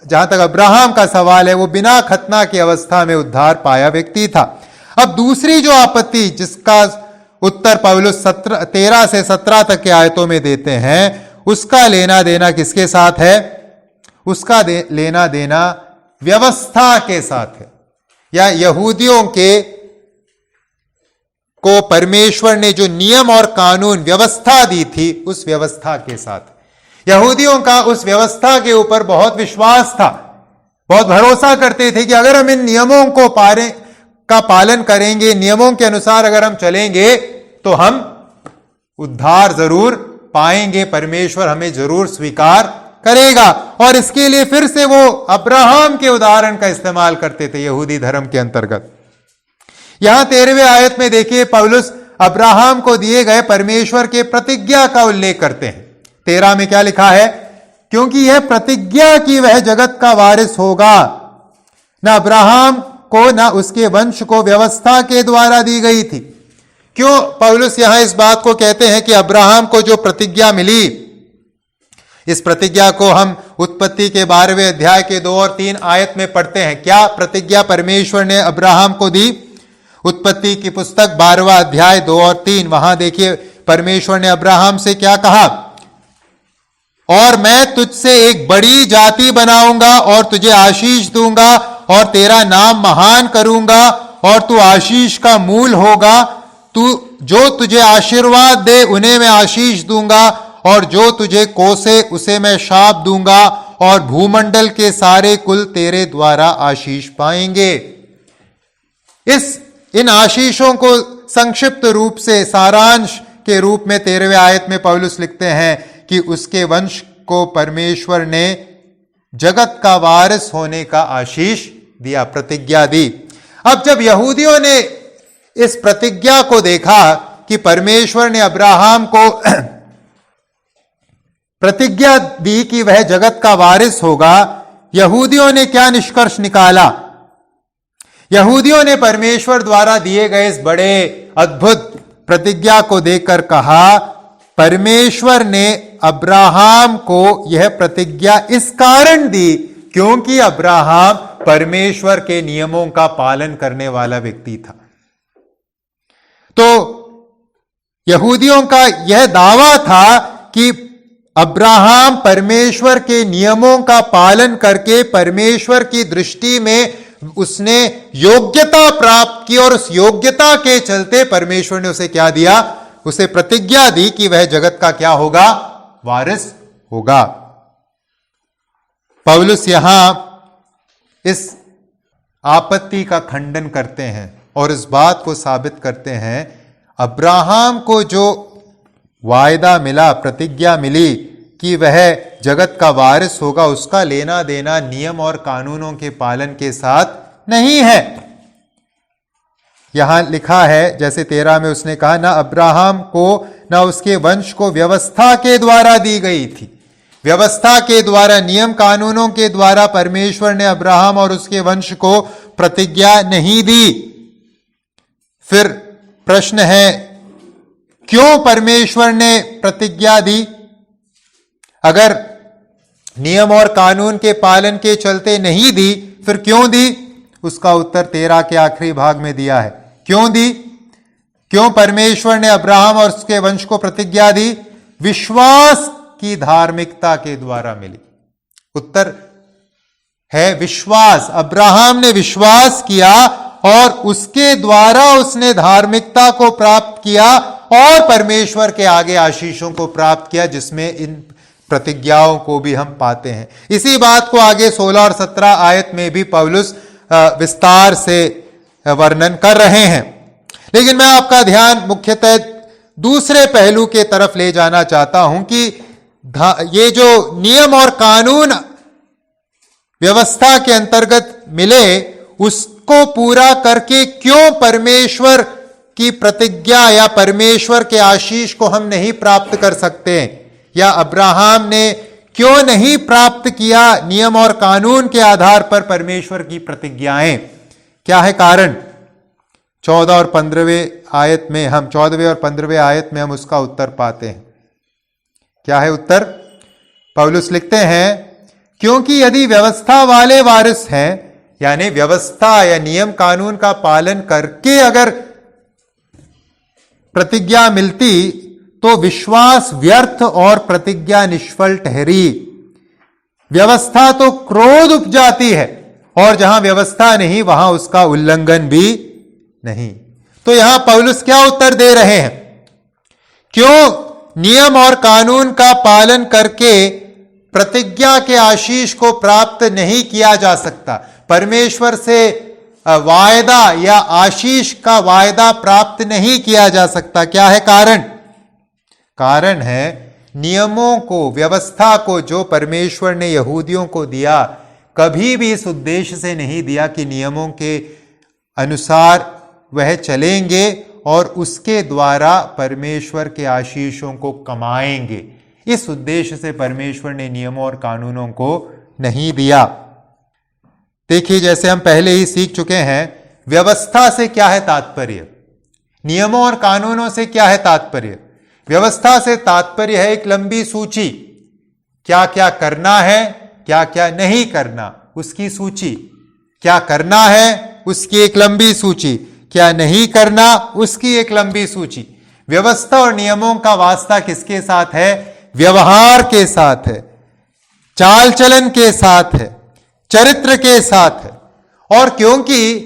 जहां तक अब्राहम का सवाल है, वो बिना खतना की अवस्था में उद्धार पाया व्यक्ति था। अब दूसरी जो आपत्ति जिसका उत्तर पौलुस 13 से 17 तक के आयतों में देते हैं, उसका लेना देना किसके साथ है? उसका लेना देना व्यवस्था के साथ है, या यहूदियों को परमेश्वर ने जो नियम और कानून व्यवस्था दी थी उस व्यवस्था के साथ। यहूदियों का उस व्यवस्था के ऊपर बहुत विश्वास था, बहुत भरोसा करते थे कि अगर हम इन नियमों का पालन करेंगे, नियमों के अनुसार अगर हम चलेंगे तो हम उद्धार जरूर पाएंगे, परमेश्वर हमें जरूर स्वीकार करेगा। और इसके लिए फिर से वो अब्राहम के उदाहरण का इस्तेमाल करते थे यहूदी धर्म के अंतर्गत। यहां 13वें आयत में देखिए पौलुस अब्राहम को दिए गए परमेश्वर के प्रतिज्ञा का उल्लेख करते हैं। 13 में क्या लिखा है? क्योंकि यह प्रतिज्ञा की वह जगत का वारिस होगा, न अब्राहम को न उसके वंश को व्यवस्था के द्वारा दी गई थी। क्यों पौलुस यहां इस बात को कहते हैं कि अब्राहम को जो प्रतिज्ञा मिली, इस प्रतिज्ञा को हम उत्पत्ति के 12वें अध्याय के 2 और 3 आयत में पढ़ते हैं। क्या प्रतिज्ञा परमेश्वर ने अब्राहम को दी? उत्पत्ति की पुस्तक 12वां अध्याय 2 और 3, वहां देखिए परमेश्वर ने अब्राहम से क्या कहा? और मैं तुझसे एक बड़ी जाति बनाऊंगा और तुझे आशीष दूंगा और तेरा नाम महान करूंगा और तू आशीष का मूल होगा। तू जो तुझे आशीर्वाद दे उन्हें मैं आशीष दूंगा और जो तुझे कोसे उसे मैं शाप दूंगा और भूमंडल के सारे कुल तेरे द्वारा आशीष पाएंगे। इन आशीषों को संक्षिप्त रूप से सारांश के रूप में 13वें आयत में पौलुस लिखते हैं कि उसके वंश को परमेश्वर ने जगत का वारिस होने का आशीष दिया, प्रतिज्ञा दी। अब जब यहूदियों ने इस प्रतिज्ञा को देखा कि परमेश्वर ने अब्राहम को प्रतिज्ञा दी कि वह जगत का वारिस होगा, यहूदियों ने क्या निष्कर्ष निकाला? यहूदियों ने परमेश्वर द्वारा दिए गए इस बड़े अद्भुत प्रतिज्ञा को देखकर कहा, परमेश्वर ने अब्राहम को यह प्रतिज्ञा इस कारण दी क्योंकि अब्राहम परमेश्वर के नियमों का पालन करने वाला व्यक्ति था। तो यहूदियों का यह दावा था कि अब्राहम परमेश्वर के नियमों का पालन करके परमेश्वर की दृष्टि में उसने योग्यता प्राप्त की और उस योग्यता के चलते परमेश्वर ने उसे क्या दिया? उसे प्रतिज्ञा दी कि वह जगत का क्या होगा? वारिस होगा। पौलुस यहां इस आपत्ति का खंडन करते हैं और इस बात को साबित करते हैं, अब्राहम को जो वायदा मिला, प्रतिज्ञा मिली कि वह जगत का वारिस होगा, उसका लेना देना नियम और कानूनों के पालन के साथ नहीं है। यहां लिखा है, जैसे 13 में उसने कहा, ना अब्राहम को ना उसके वंश को व्यवस्था के द्वारा दी गई थी। व्यवस्था के द्वारा, नियम कानूनों के द्वारा परमेश्वर ने अब्राहम और उसके वंश को प्रतिज्ञा नहीं दी। फिर प्रश्न है, क्यों परमेश्वर ने प्रतिज्ञा दी? अगर नियम और कानून के पालन के चलते नहीं दी, फिर क्यों दी? उसका उत्तर 13 के आखिरी भाग में दिया है। क्यों दी? क्यों परमेश्वर ने अब्राहम और उसके वंश को प्रतिज्ञा दी? विश्वास की धार्मिकता के द्वारा मिली। उत्तर है विश्वास। अब्राहम ने विश्वास किया और उसके द्वारा उसने धार्मिकता को प्राप्त किया और परमेश्वर के आगे आशीषों को प्राप्त किया, जिसमें इन प्रतिज्ञाओं को भी हम पाते हैं। इसी बात को आगे 16 और 17 आयत में भी पौलुस विस्तार से वर्णन कर रहे हैं। लेकिन मैं आपका ध्यान मुख्यतः दूसरे पहलू के तरफ ले जाना चाहता हूं कि ये जो नियम और कानून व्यवस्था के अंतर्गत मिले, उसको पूरा करके क्यों परमेश्वर की प्रतिज्ञा या परमेश्वर के आशीष को हम नहीं प्राप्त कर सकते, या अब्राहम ने क्यों नहीं प्राप्त किया नियम और कानून के आधार पर परमेश्वर की प्रतिज्ञाएं? क्या है कारण? 14 और 15वें आयत में हम 14वें और 15वें आयत में हम उसका उत्तर पाते हैं। क्या है उत्तर? पौलुस लिखते हैं, क्योंकि यदि व्यवस्था वाले वारिस हैं, यानी व्यवस्था या नियम कानून का पालन करके अगर प्रतिज्ञा मिलती, तो विश्वास व्यर्थ और प्रतिज्ञा निष्फल ठहरी। व्यवस्था तो क्रोध उपजाती है, और जहां व्यवस्था नहीं वहां उसका उल्लंघन भी नहीं। तो यहां पौलुस क्या उत्तर दे रहे हैं? क्यों नियम और कानून का पालन करके प्रतिज्ञा के आशीष को प्राप्त नहीं किया जा सकता? परमेश्वर से वायदा या आशीष का वायदा प्राप्त नहीं किया जा सकता। क्या है कारण? कारण है नियमों को, व्यवस्था को जो परमेश्वर ने यहूदियों को दिया, कभी भी इस उद्देश्य से नहीं दिया कि नियमों के अनुसार वह चलेंगे और उसके द्वारा परमेश्वर के आशीषों को कमाएंगे। इस उद्देश्य से परमेश्वर ने नियमों और कानूनों को नहीं दिया। देखिए, जैसे हम पहले ही सीख चुके हैं, व्यवस्था से क्या है तात्पर्य, नियमों और कानूनों से क्या है तात्पर्य? व्यवस्था से तात्पर्य है एक लंबी सूची, क्या क्या करना है, क्या क्या नहीं करना, उसकी सूची। क्या करना है उसकी एक लंबी सूची, क्या नहीं करना उसकी एक लंबी सूची। व्यवस्था और नियमों का वास्ता किसके साथ है? व्यवहार के साथ है, चाल चलन के साथ है, चरित्र के साथ है। और क्योंकि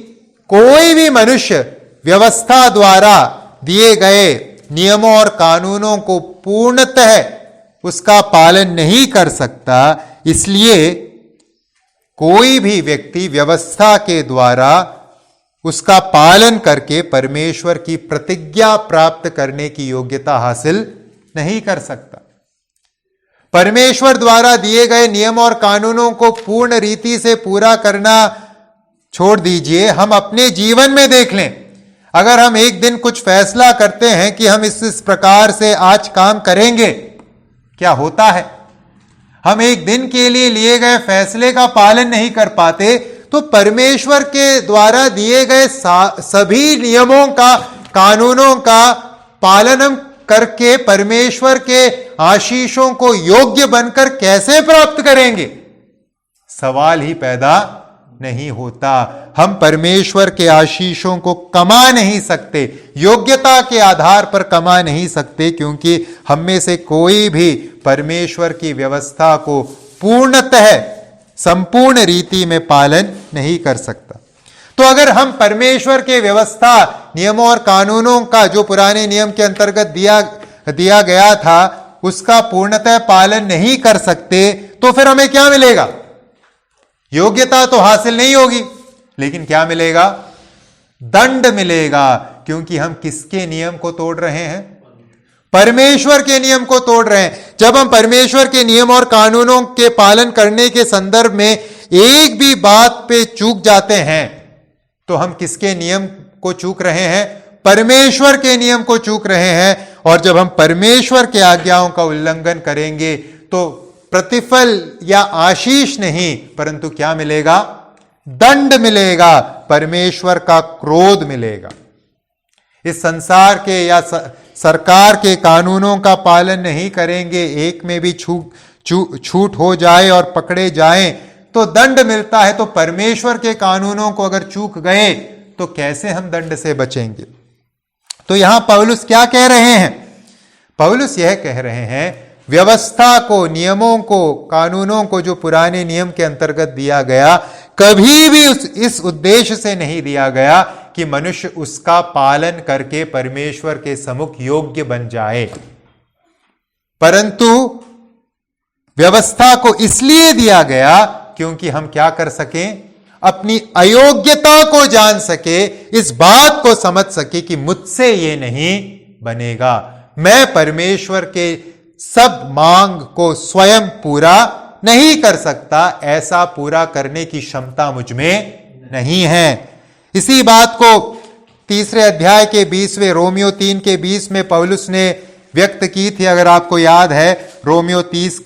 कोई भी मनुष्य व्यवस्था द्वारा दिए गए नियमों और कानूनों को पूर्णतः उसका पालन नहीं कर सकता, इसलिए कोई भी व्यक्ति व्यवस्था के द्वारा उसका पालन करके परमेश्वर की प्रतिज्ञा प्राप्त करने की योग्यता हासिल नहीं कर सकता। परमेश्वर द्वारा दिए गए नियम और कानूनों को पूर्ण रीति से पूरा करना छोड़ दीजिए, हम अपने जीवन में देख लें। अगर हम एक दिन कुछ फैसला करते हैं कि हम इस प्रकार से आज काम करेंगे, क्या होता है? हम एक दिन के लिए गए फैसले का पालन नहीं कर पाते, तो परमेश्वर के द्वारा दिए गए सभी नियमों का, कानूनों का पालन हम करके परमेश्वर के आशीषों को योग्य बनकर कैसे प्राप्त करेंगे? सवाल ही पैदा नहीं होता। हम परमेश्वर के आशीषों को कमा नहीं सकते, योग्यता के आधार पर कमा नहीं सकते, क्योंकि हम में से कोई भी परमेश्वर की व्यवस्था को पूर्णतः संपूर्ण रीति में पालन नहीं कर सकता। तो अगर हम परमेश्वर के व्यवस्था, नियमों और कानूनों का जो पुराने नियम के अंतर्गत दिया गया था, उसका पूर्णतः पालन नहीं कर सकते, तो फिर हमें क्या मिलेगा? योग्यता तो हासिल नहीं होगी, लेकिन क्या मिलेगा? दंड मिलेगा, क्योंकि हम किसके नियम को तोड़ रहे हैं? परमेश्वर के नियम को तोड़ रहे हैं। जब हम परमेश्वर के नियम और कानूनों के पालन करने के संदर्भ में एक भी बात पे चूक जाते हैं, तो हम किसके नियम को चूक रहे हैं? परमेश्वर के नियम को चूक रहे हैं। और जब हम परमेश्वर के आज्ञाओं का उल्लंघन करेंगे तो प्रतिफल या आशीष नहीं, परंतु क्या मिलेगा? दंड मिलेगा, परमेश्वर का क्रोध मिलेगा। इस संसार के या सरकार के कानूनों का पालन नहीं करेंगे, एक में भी छूट हो जाए और पकड़े जाएं तो दंड मिलता है। तो परमेश्वर के कानूनों को अगर चूक गए तो कैसे हम दंड से बचेंगे? तो यहां पौलुस क्या कह रहे हैं? पौलुस यह कह रहे हैं, व्यवस्था को, नियमों को, कानूनों को जो पुराने नियम के अंतर्गत दिया गया, कभी भी इस उद्देश्य से नहीं दिया गया कि मनुष्य उसका पालन करके परमेश्वर के सम्मुख योग्य बन जाए, परंतु व्यवस्था को इसलिए दिया गया क्योंकि हम क्या कर सकें? अपनी अयोग्यता को जान सके, इस बात को समझ सके कि मुझसे ये नहीं बनेगा, मैं परमेश्वर के सब मांग को स्वयं पूरा नहीं कर सकता, ऐसा पूरा करने की क्षमता मुझ में नहीं है। इसी बात को तीसरे अध्याय के 20वें रोमियो 3 के 20 में पौलुस ने व्यक्त की थी, अगर आपको याद है, रोमियो 3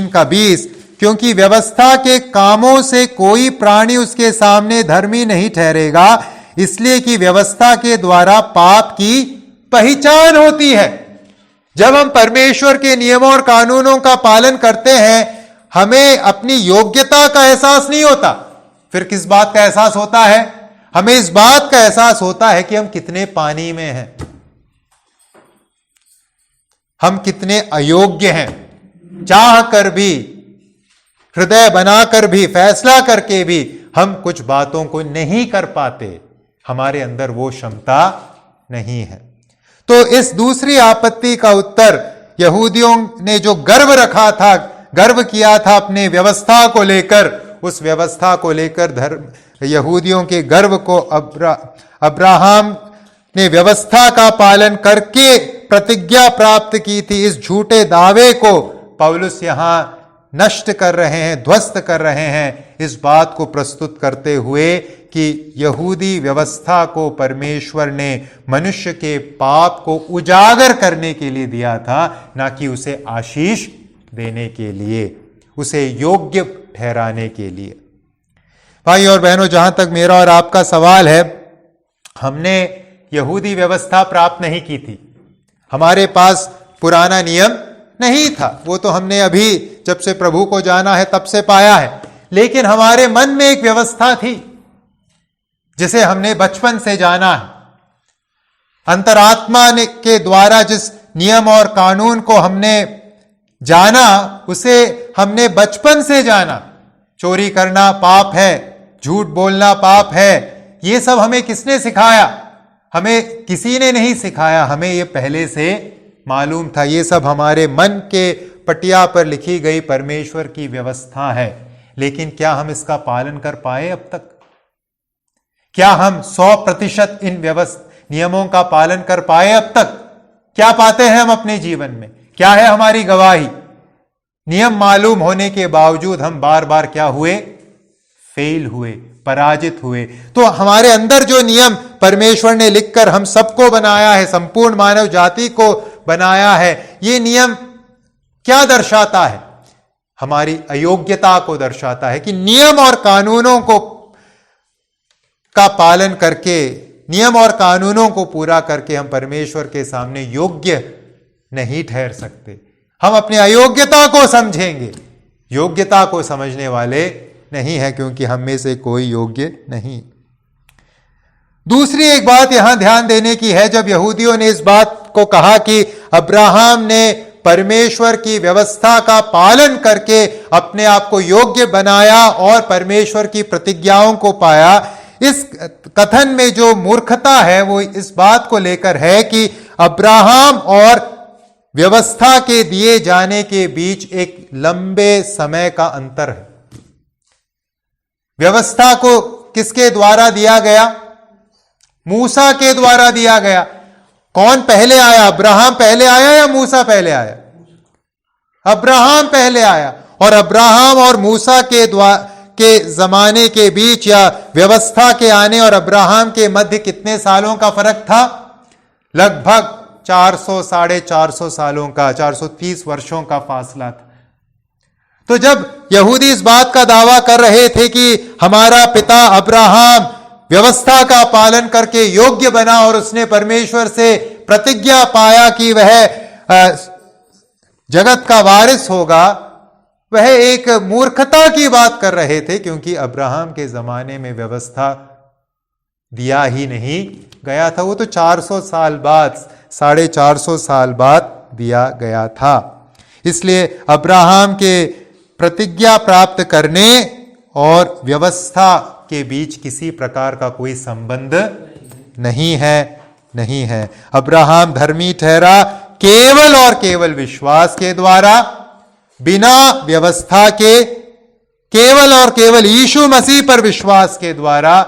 का 20, क्योंकि व्यवस्था के कामों से कोई प्राणी उसके सामने धर्मी नहीं ठहरेगा, इसलिए कि व्यवस्था के द्वारा पाप की पहचान होती है। जब हम परमेश्वर के नियमों और कानूनों का पालन करते हैं, हमें अपनी योग्यता का एहसास नहीं होता। फिर किस बात का एहसास होता है? हमें इस बात का एहसास होता है कि हम कितने पानी में हैं, हम कितने अयोग्य हैं। चाह कर भी, हृदय बनाकर भी, फैसला करके भी हम कुछ बातों को नहीं कर पाते, हमारे अंदर वो क्षमता नहीं है। तो इस दूसरी आपत्ति का उत्तर, यहूदियों ने जो गर्व रखा था, गर्व किया था अपने व्यवस्था को लेकर, उस व्यवस्था को लेकर यहूदियों के गर्व को अब्राहम ने व्यवस्था का पालन करके प्रतिज्ञा प्राप्त की थी, इस झूठे दावे को पौलुस यहां नष्ट कर रहे हैं, ध्वस्त कर रहे हैं, इस बात को प्रस्तुत करते हुए कि यहूदी व्यवस्था को परमेश्वर ने मनुष्य के पाप को उजागर करने के लिए दिया था, ना कि उसे आशीष देने के लिए, उसे योग्य ठहराने के लिए। भाई और बहनों, जहां तक मेरा और आपका सवाल है, हमने यहूदी व्यवस्था प्राप्त नहीं की थी, हमारे पास पुराना नियम नहीं था, वो तो हमने अभी जब से प्रभु को जाना है तब से पाया है, लेकिन हमारे मन में एक व्यवस्था थी जिसे हमने बचपन से जाना है। अंतरात्मा के द्वारा जिस नियम और कानून को हमने जाना, उसे हमने बचपन से जाना। चोरी करना पाप है, झूठ बोलना पाप है, ये सब हमें किसने सिखाया? हमें किसी ने नहीं सिखाया, हमें ये पहले से मालूम था। ये सब हमारे मन के पटिया पर लिखी गई परमेश्वर की व्यवस्था है, लेकिन क्या हम इसका पालन कर पाए अब तक? क्या हम 100% इन नियमों का पालन कर पाए अब तक? क्या पाते हैं हम अपने जीवन में? क्या है हमारी गवाही? नियम मालूम होने के बावजूद हम बार बार क्या हुए? फेल हुए, पराजित हुए। तो हमारे अंदर जो नियम परमेश्वर ने लिखकर हम सबको बनाया है, संपूर्ण मानव जाति को बनाया है, ये नियम क्या दर्शाता है? हमारी अयोग्यता को दर्शाता है कि नियम और कानूनों का पालन करके, नियम और कानूनों को पूरा करके हम परमेश्वर के सामने योग्य नहीं ठहर सकते। हम अपनी अयोग्यता को समझेंगे, योग्यता को समझने वाले नहीं है, क्योंकि हम में से कोई योग्य नहीं। दूसरी एक बात यहां ध्यान देने की है, जब यहूदियों ने इस बात को कहा कि अब्राहम ने परमेश्वर की व्यवस्था का पालन करके अपने आप को योग्य बनाया और परमेश्वर की प्रतिज्ञाओं को पाया, इस कथन में जो मूर्खता है वो इस बात को लेकर है कि अब्राहम और व्यवस्था के दिए जाने के बीच एक लंबे समय का अंतर है। व्यवस्था को किसके द्वारा दिया गया? मूसा के द्वारा दिया गया। कौन पहले आया? अब्राहम पहले आया या मूसा पहले आया? अब्राहम पहले आया। और अब्राहम और मूसा के जमाने के बीच या व्यवस्था के आने और अब्राहम के मध्य कितने सालों का फर्क था? लगभग 400 साढ़े 400 सालों का, 430 वर्षों का फासला था। तो जब यहूदी इस बात का दावा कर रहे थे कि हमारा पिता अब्राहम व्यवस्था का पालन करके योग्य बना और उसने परमेश्वर से प्रतिज्ञा पाया कि वह जगत का वारिस होगा, वह एक मूर्खता की बात कर रहे थे, क्योंकि अब्राहम के जमाने में व्यवस्था दिया ही नहीं गया था। वो तो 400 साल बाद, 450 साल बाद दिया गया था। इसलिए अब्राहम के प्रतिज्ञा प्राप्त करने और व्यवस्था के बीच किसी प्रकार का कोई संबंध नहीं है। अब्राहम धर्मी ठहरा केवल और केवल विश्वास के द्वारा, बिना व्यवस्था के, केवल और केवल यीशु मसीह पर विश्वास के द्वारा,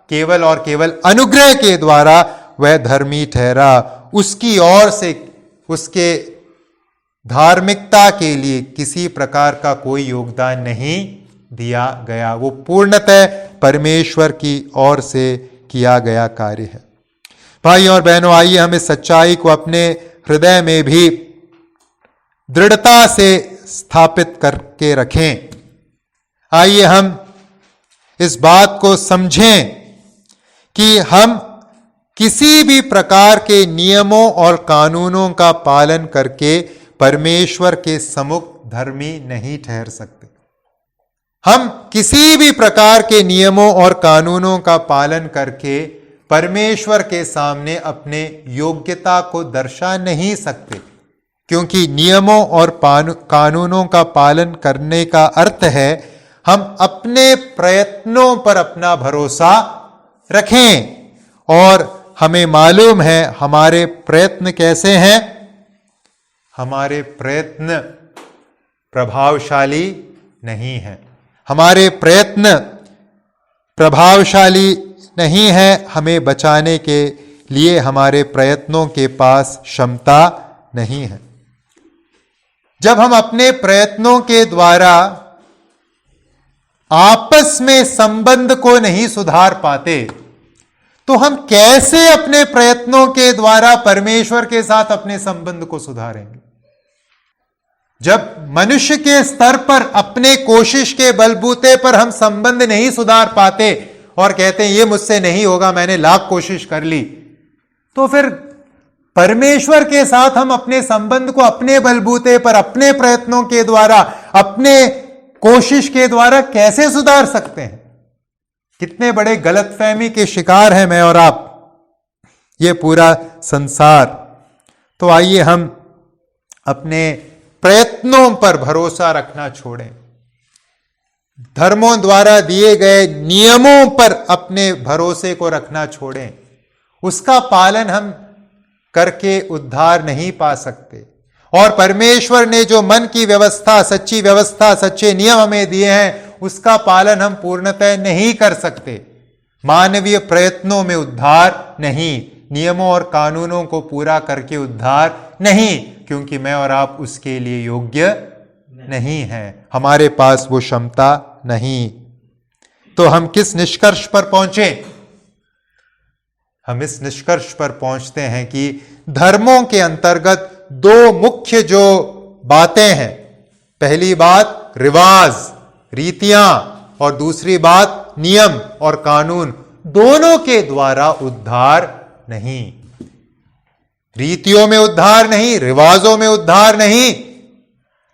केवल और केवल अनुग्रह के द्वारा वह धर्मी ठहरा। उसकी ओर से उसके धार्मिकता के लिए किसी प्रकार का कोई योगदान नहीं दिया गया। वो पूर्णतः परमेश्वर की ओर से किया गया कार्य है। भाई और बहनों, आइए हम इस सच्चाई को अपने हृदय में भी दृढ़ता से स्थापित करके रखें। आइए हम इस बात को समझें कि हम किसी भी प्रकार के नियमों और कानूनों का पालन करके परमेश्वर के सम्मुख धर्मी नहीं ठहर सकते। हम किसी भी प्रकार के नियमों और कानूनों का पालन करके परमेश्वर के सामने अपने योग्यता को दर्शा नहीं सकते, क्योंकि नियमों और कानूनों का पालन करने का अर्थ है हम अपने प्रयत्नों पर अपना भरोसा रखें। और हमें मालूम है हमारे प्रयत्न कैसे हैं। हमारे प्रयत्न प्रभावशाली नहीं है। हमारे प्रयत्न प्रभावशाली नहीं है। हमें बचाने के लिए हमारे प्रयत्नों के पास क्षमता नहीं है। जब हम अपने प्रयत्नों के द्वारा आपस में संबंध को नहीं सुधार पाते, तो हम कैसे अपने प्रयत्नों के द्वारा परमेश्वर के साथ अपने संबंध को सुधारेंगे? जब मनुष्य के स्तर पर अपने कोशिश के बलबूते पर हम संबंध नहीं सुधार पाते और कहते हैं ये मुझसे नहीं होगा, मैंने लाख कोशिश कर ली, तो फिर परमेश्वर के साथ हम अपने संबंध को अपने बलबूते पर, अपने प्रयत्नों के द्वारा, अपने कोशिश के द्वारा कैसे सुधार सकते हैं? कितने बड़े गलतफहमी के शिकार हैं मैं और आप, ये पूरा संसार। तो आइए हम अपने प्रयत्नों पर भरोसा रखना छोड़ें। धर्मों द्वारा दिए गए नियमों पर अपने भरोसे को रखना छोड़ें। उसका पालन हम करके उद्धार नहीं पा सकते। और परमेश्वर ने जो मन की व्यवस्था, सच्ची व्यवस्था, सच्चे नियम हमें दिए हैं, उसका पालन हम पूर्णतः नहीं कर सकते। मानवीय प्रयत्नों में उद्धार नहीं, नियमों और कानूनों को पूरा करके उद्धार नहीं, क्योंकि मैं और आप उसके लिए योग्य नहीं हैं। हमारे पास वो क्षमता नहीं। तो हम किस निष्कर्ष पर पहुंचे? हम इस निष्कर्ष पर पहुंचते हैं कि धर्मों के अंतर्गत दो मुख्य जो बातें हैं, पहली बात रिवाज, रीतियां, और दूसरी बात नियम और कानून, दोनों के द्वारा उद्धार नहीं। रीतियों में उद्धार नहीं, रिवाजों में उद्धार नहीं,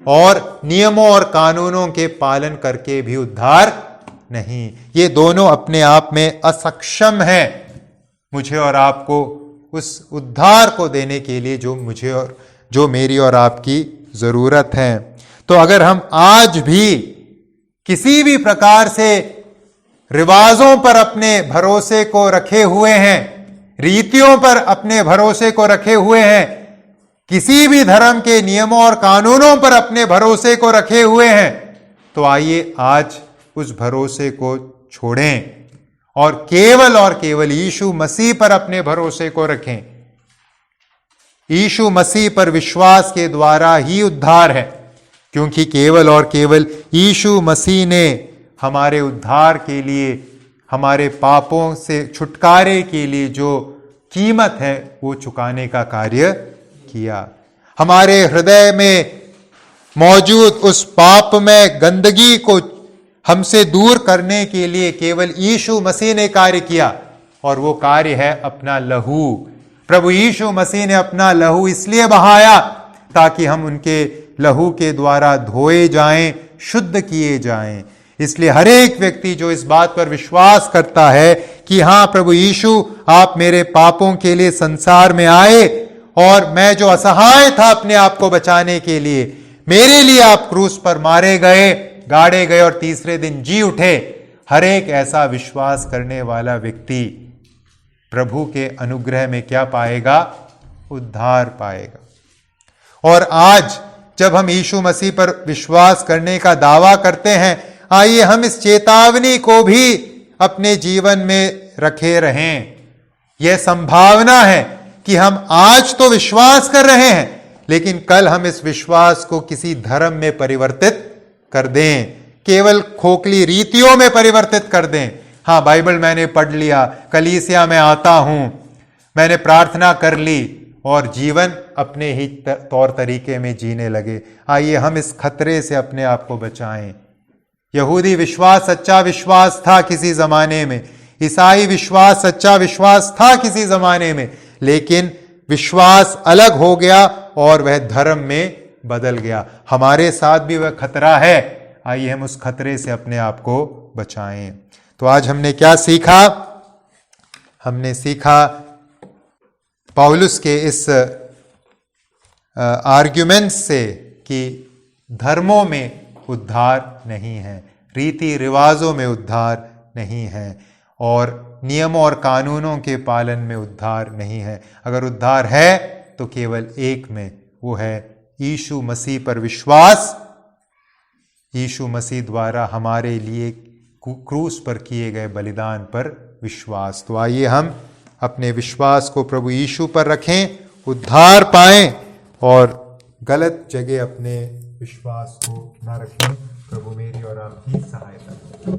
और नियमों और कानूनों के पालन करके भी उद्धार नहीं। ये दोनों अपने आप में असक्षम हैं मुझे और आपको उस उद्धार को देने के लिए जो मेरी और आपकी जरूरत है। तो अगर हम आज भी किसी भी प्रकार से रिवाजों पर अपने भरोसे को रखे हुए हैं, रीतियों पर अपने भरोसे को रखे हुए हैं, किसी भी धर्म के नियमों और कानूनों पर अपने भरोसे को रखे हुए हैं, तो आइए आज उस भरोसे को छोड़ें और केवल यीशु मसीह पर अपने भरोसे को रखें। यीशु मसीह पर विश्वास के द्वारा ही उद्धार है, क्योंकि केवल यीशु मसीह ने हमारे उद्धार के लिए, हमारे पापों से छुटकारे के लिए जो कीमत है वो चुकाने का कार्य किया। हमारे हृदय में मौजूद उस पाप में गंदगी को हमसे दूर करने के लिए केवल यीशु मसीह ने कार्य किया, और वो कार्य है अपना लहू। प्रभु यीशु मसीह ने अपना लहू इसलिए बहाया ताकि हम उनके लहू के द्वारा धोए जाएं, शुद्ध किए जाएं। इसलिए हर एक व्यक्ति जो इस बात पर विश्वास करता है कि हाँ प्रभु यीशु आप मेरे पापों के लिए संसार में आए और मैं जो असहाय था अपने आप को बचाने के लिए, मेरे लिए आप क्रूस पर मारे गए, गाड़े गए और तीसरे दिन जी उठे, हर एक ऐसा विश्वास करने वाला व्यक्ति प्रभु के अनुग्रह में क्या पाएगा? उद्धार पाएगा। और आज जब हम यीशु मसीह पर विश्वास करने का दावा करते हैं, आइए हम इस चेतावनी को भी अपने जीवन में रखे रहें। यह संभावना है कि हम आज तो विश्वास कर रहे हैं, लेकिन कल हम इस विश्वास को किसी धर्म में परिवर्तित कर दें, केवल खोखली रीतियों में परिवर्तित कर दें। हाँ, बाइबल मैंने पढ़ लिया, कलीसिया में आता हूं, मैंने प्रार्थना कर ली, और जीवन अपने ही तौर तरीके में जीने लगे। आइए हम इस खतरे से अपने आप को बचाएं। यहूदी विश्वास सच्चा विश्वास था किसी जमाने में, ईसाई विश्वास सच्चा विश्वास था किसी जमाने में, लेकिन विश्वास अलग हो गया और वह धर्म में बदल गया। हमारे साथ भी वह खतरा है। आइए हम उस खतरे से अपने आप को बचाएं। तो आज हमने क्या सीखा? हमने सीखा पौलुस के इस आर्ग्यूमेंट से कि धर्मों में उद्धार नहीं है, रीति रिवाजों में उद्धार नहीं है, और नियमों और कानूनों के पालन में उद्धार नहीं है। अगर उद्धार है तो केवल एक में, वो है यीशु मसीह पर विश्वास, यीशु मसीह द्वारा हमारे लिए क्रूस पर किए गए बलिदान पर विश्वास। तो आइए हम अपने विश्वास को प्रभु यीशु पर रखें, उद्धार पाएं और गलत जगह अपने विश्वास को न रखें। प्रभु मेरी और आपकी सहायता करें।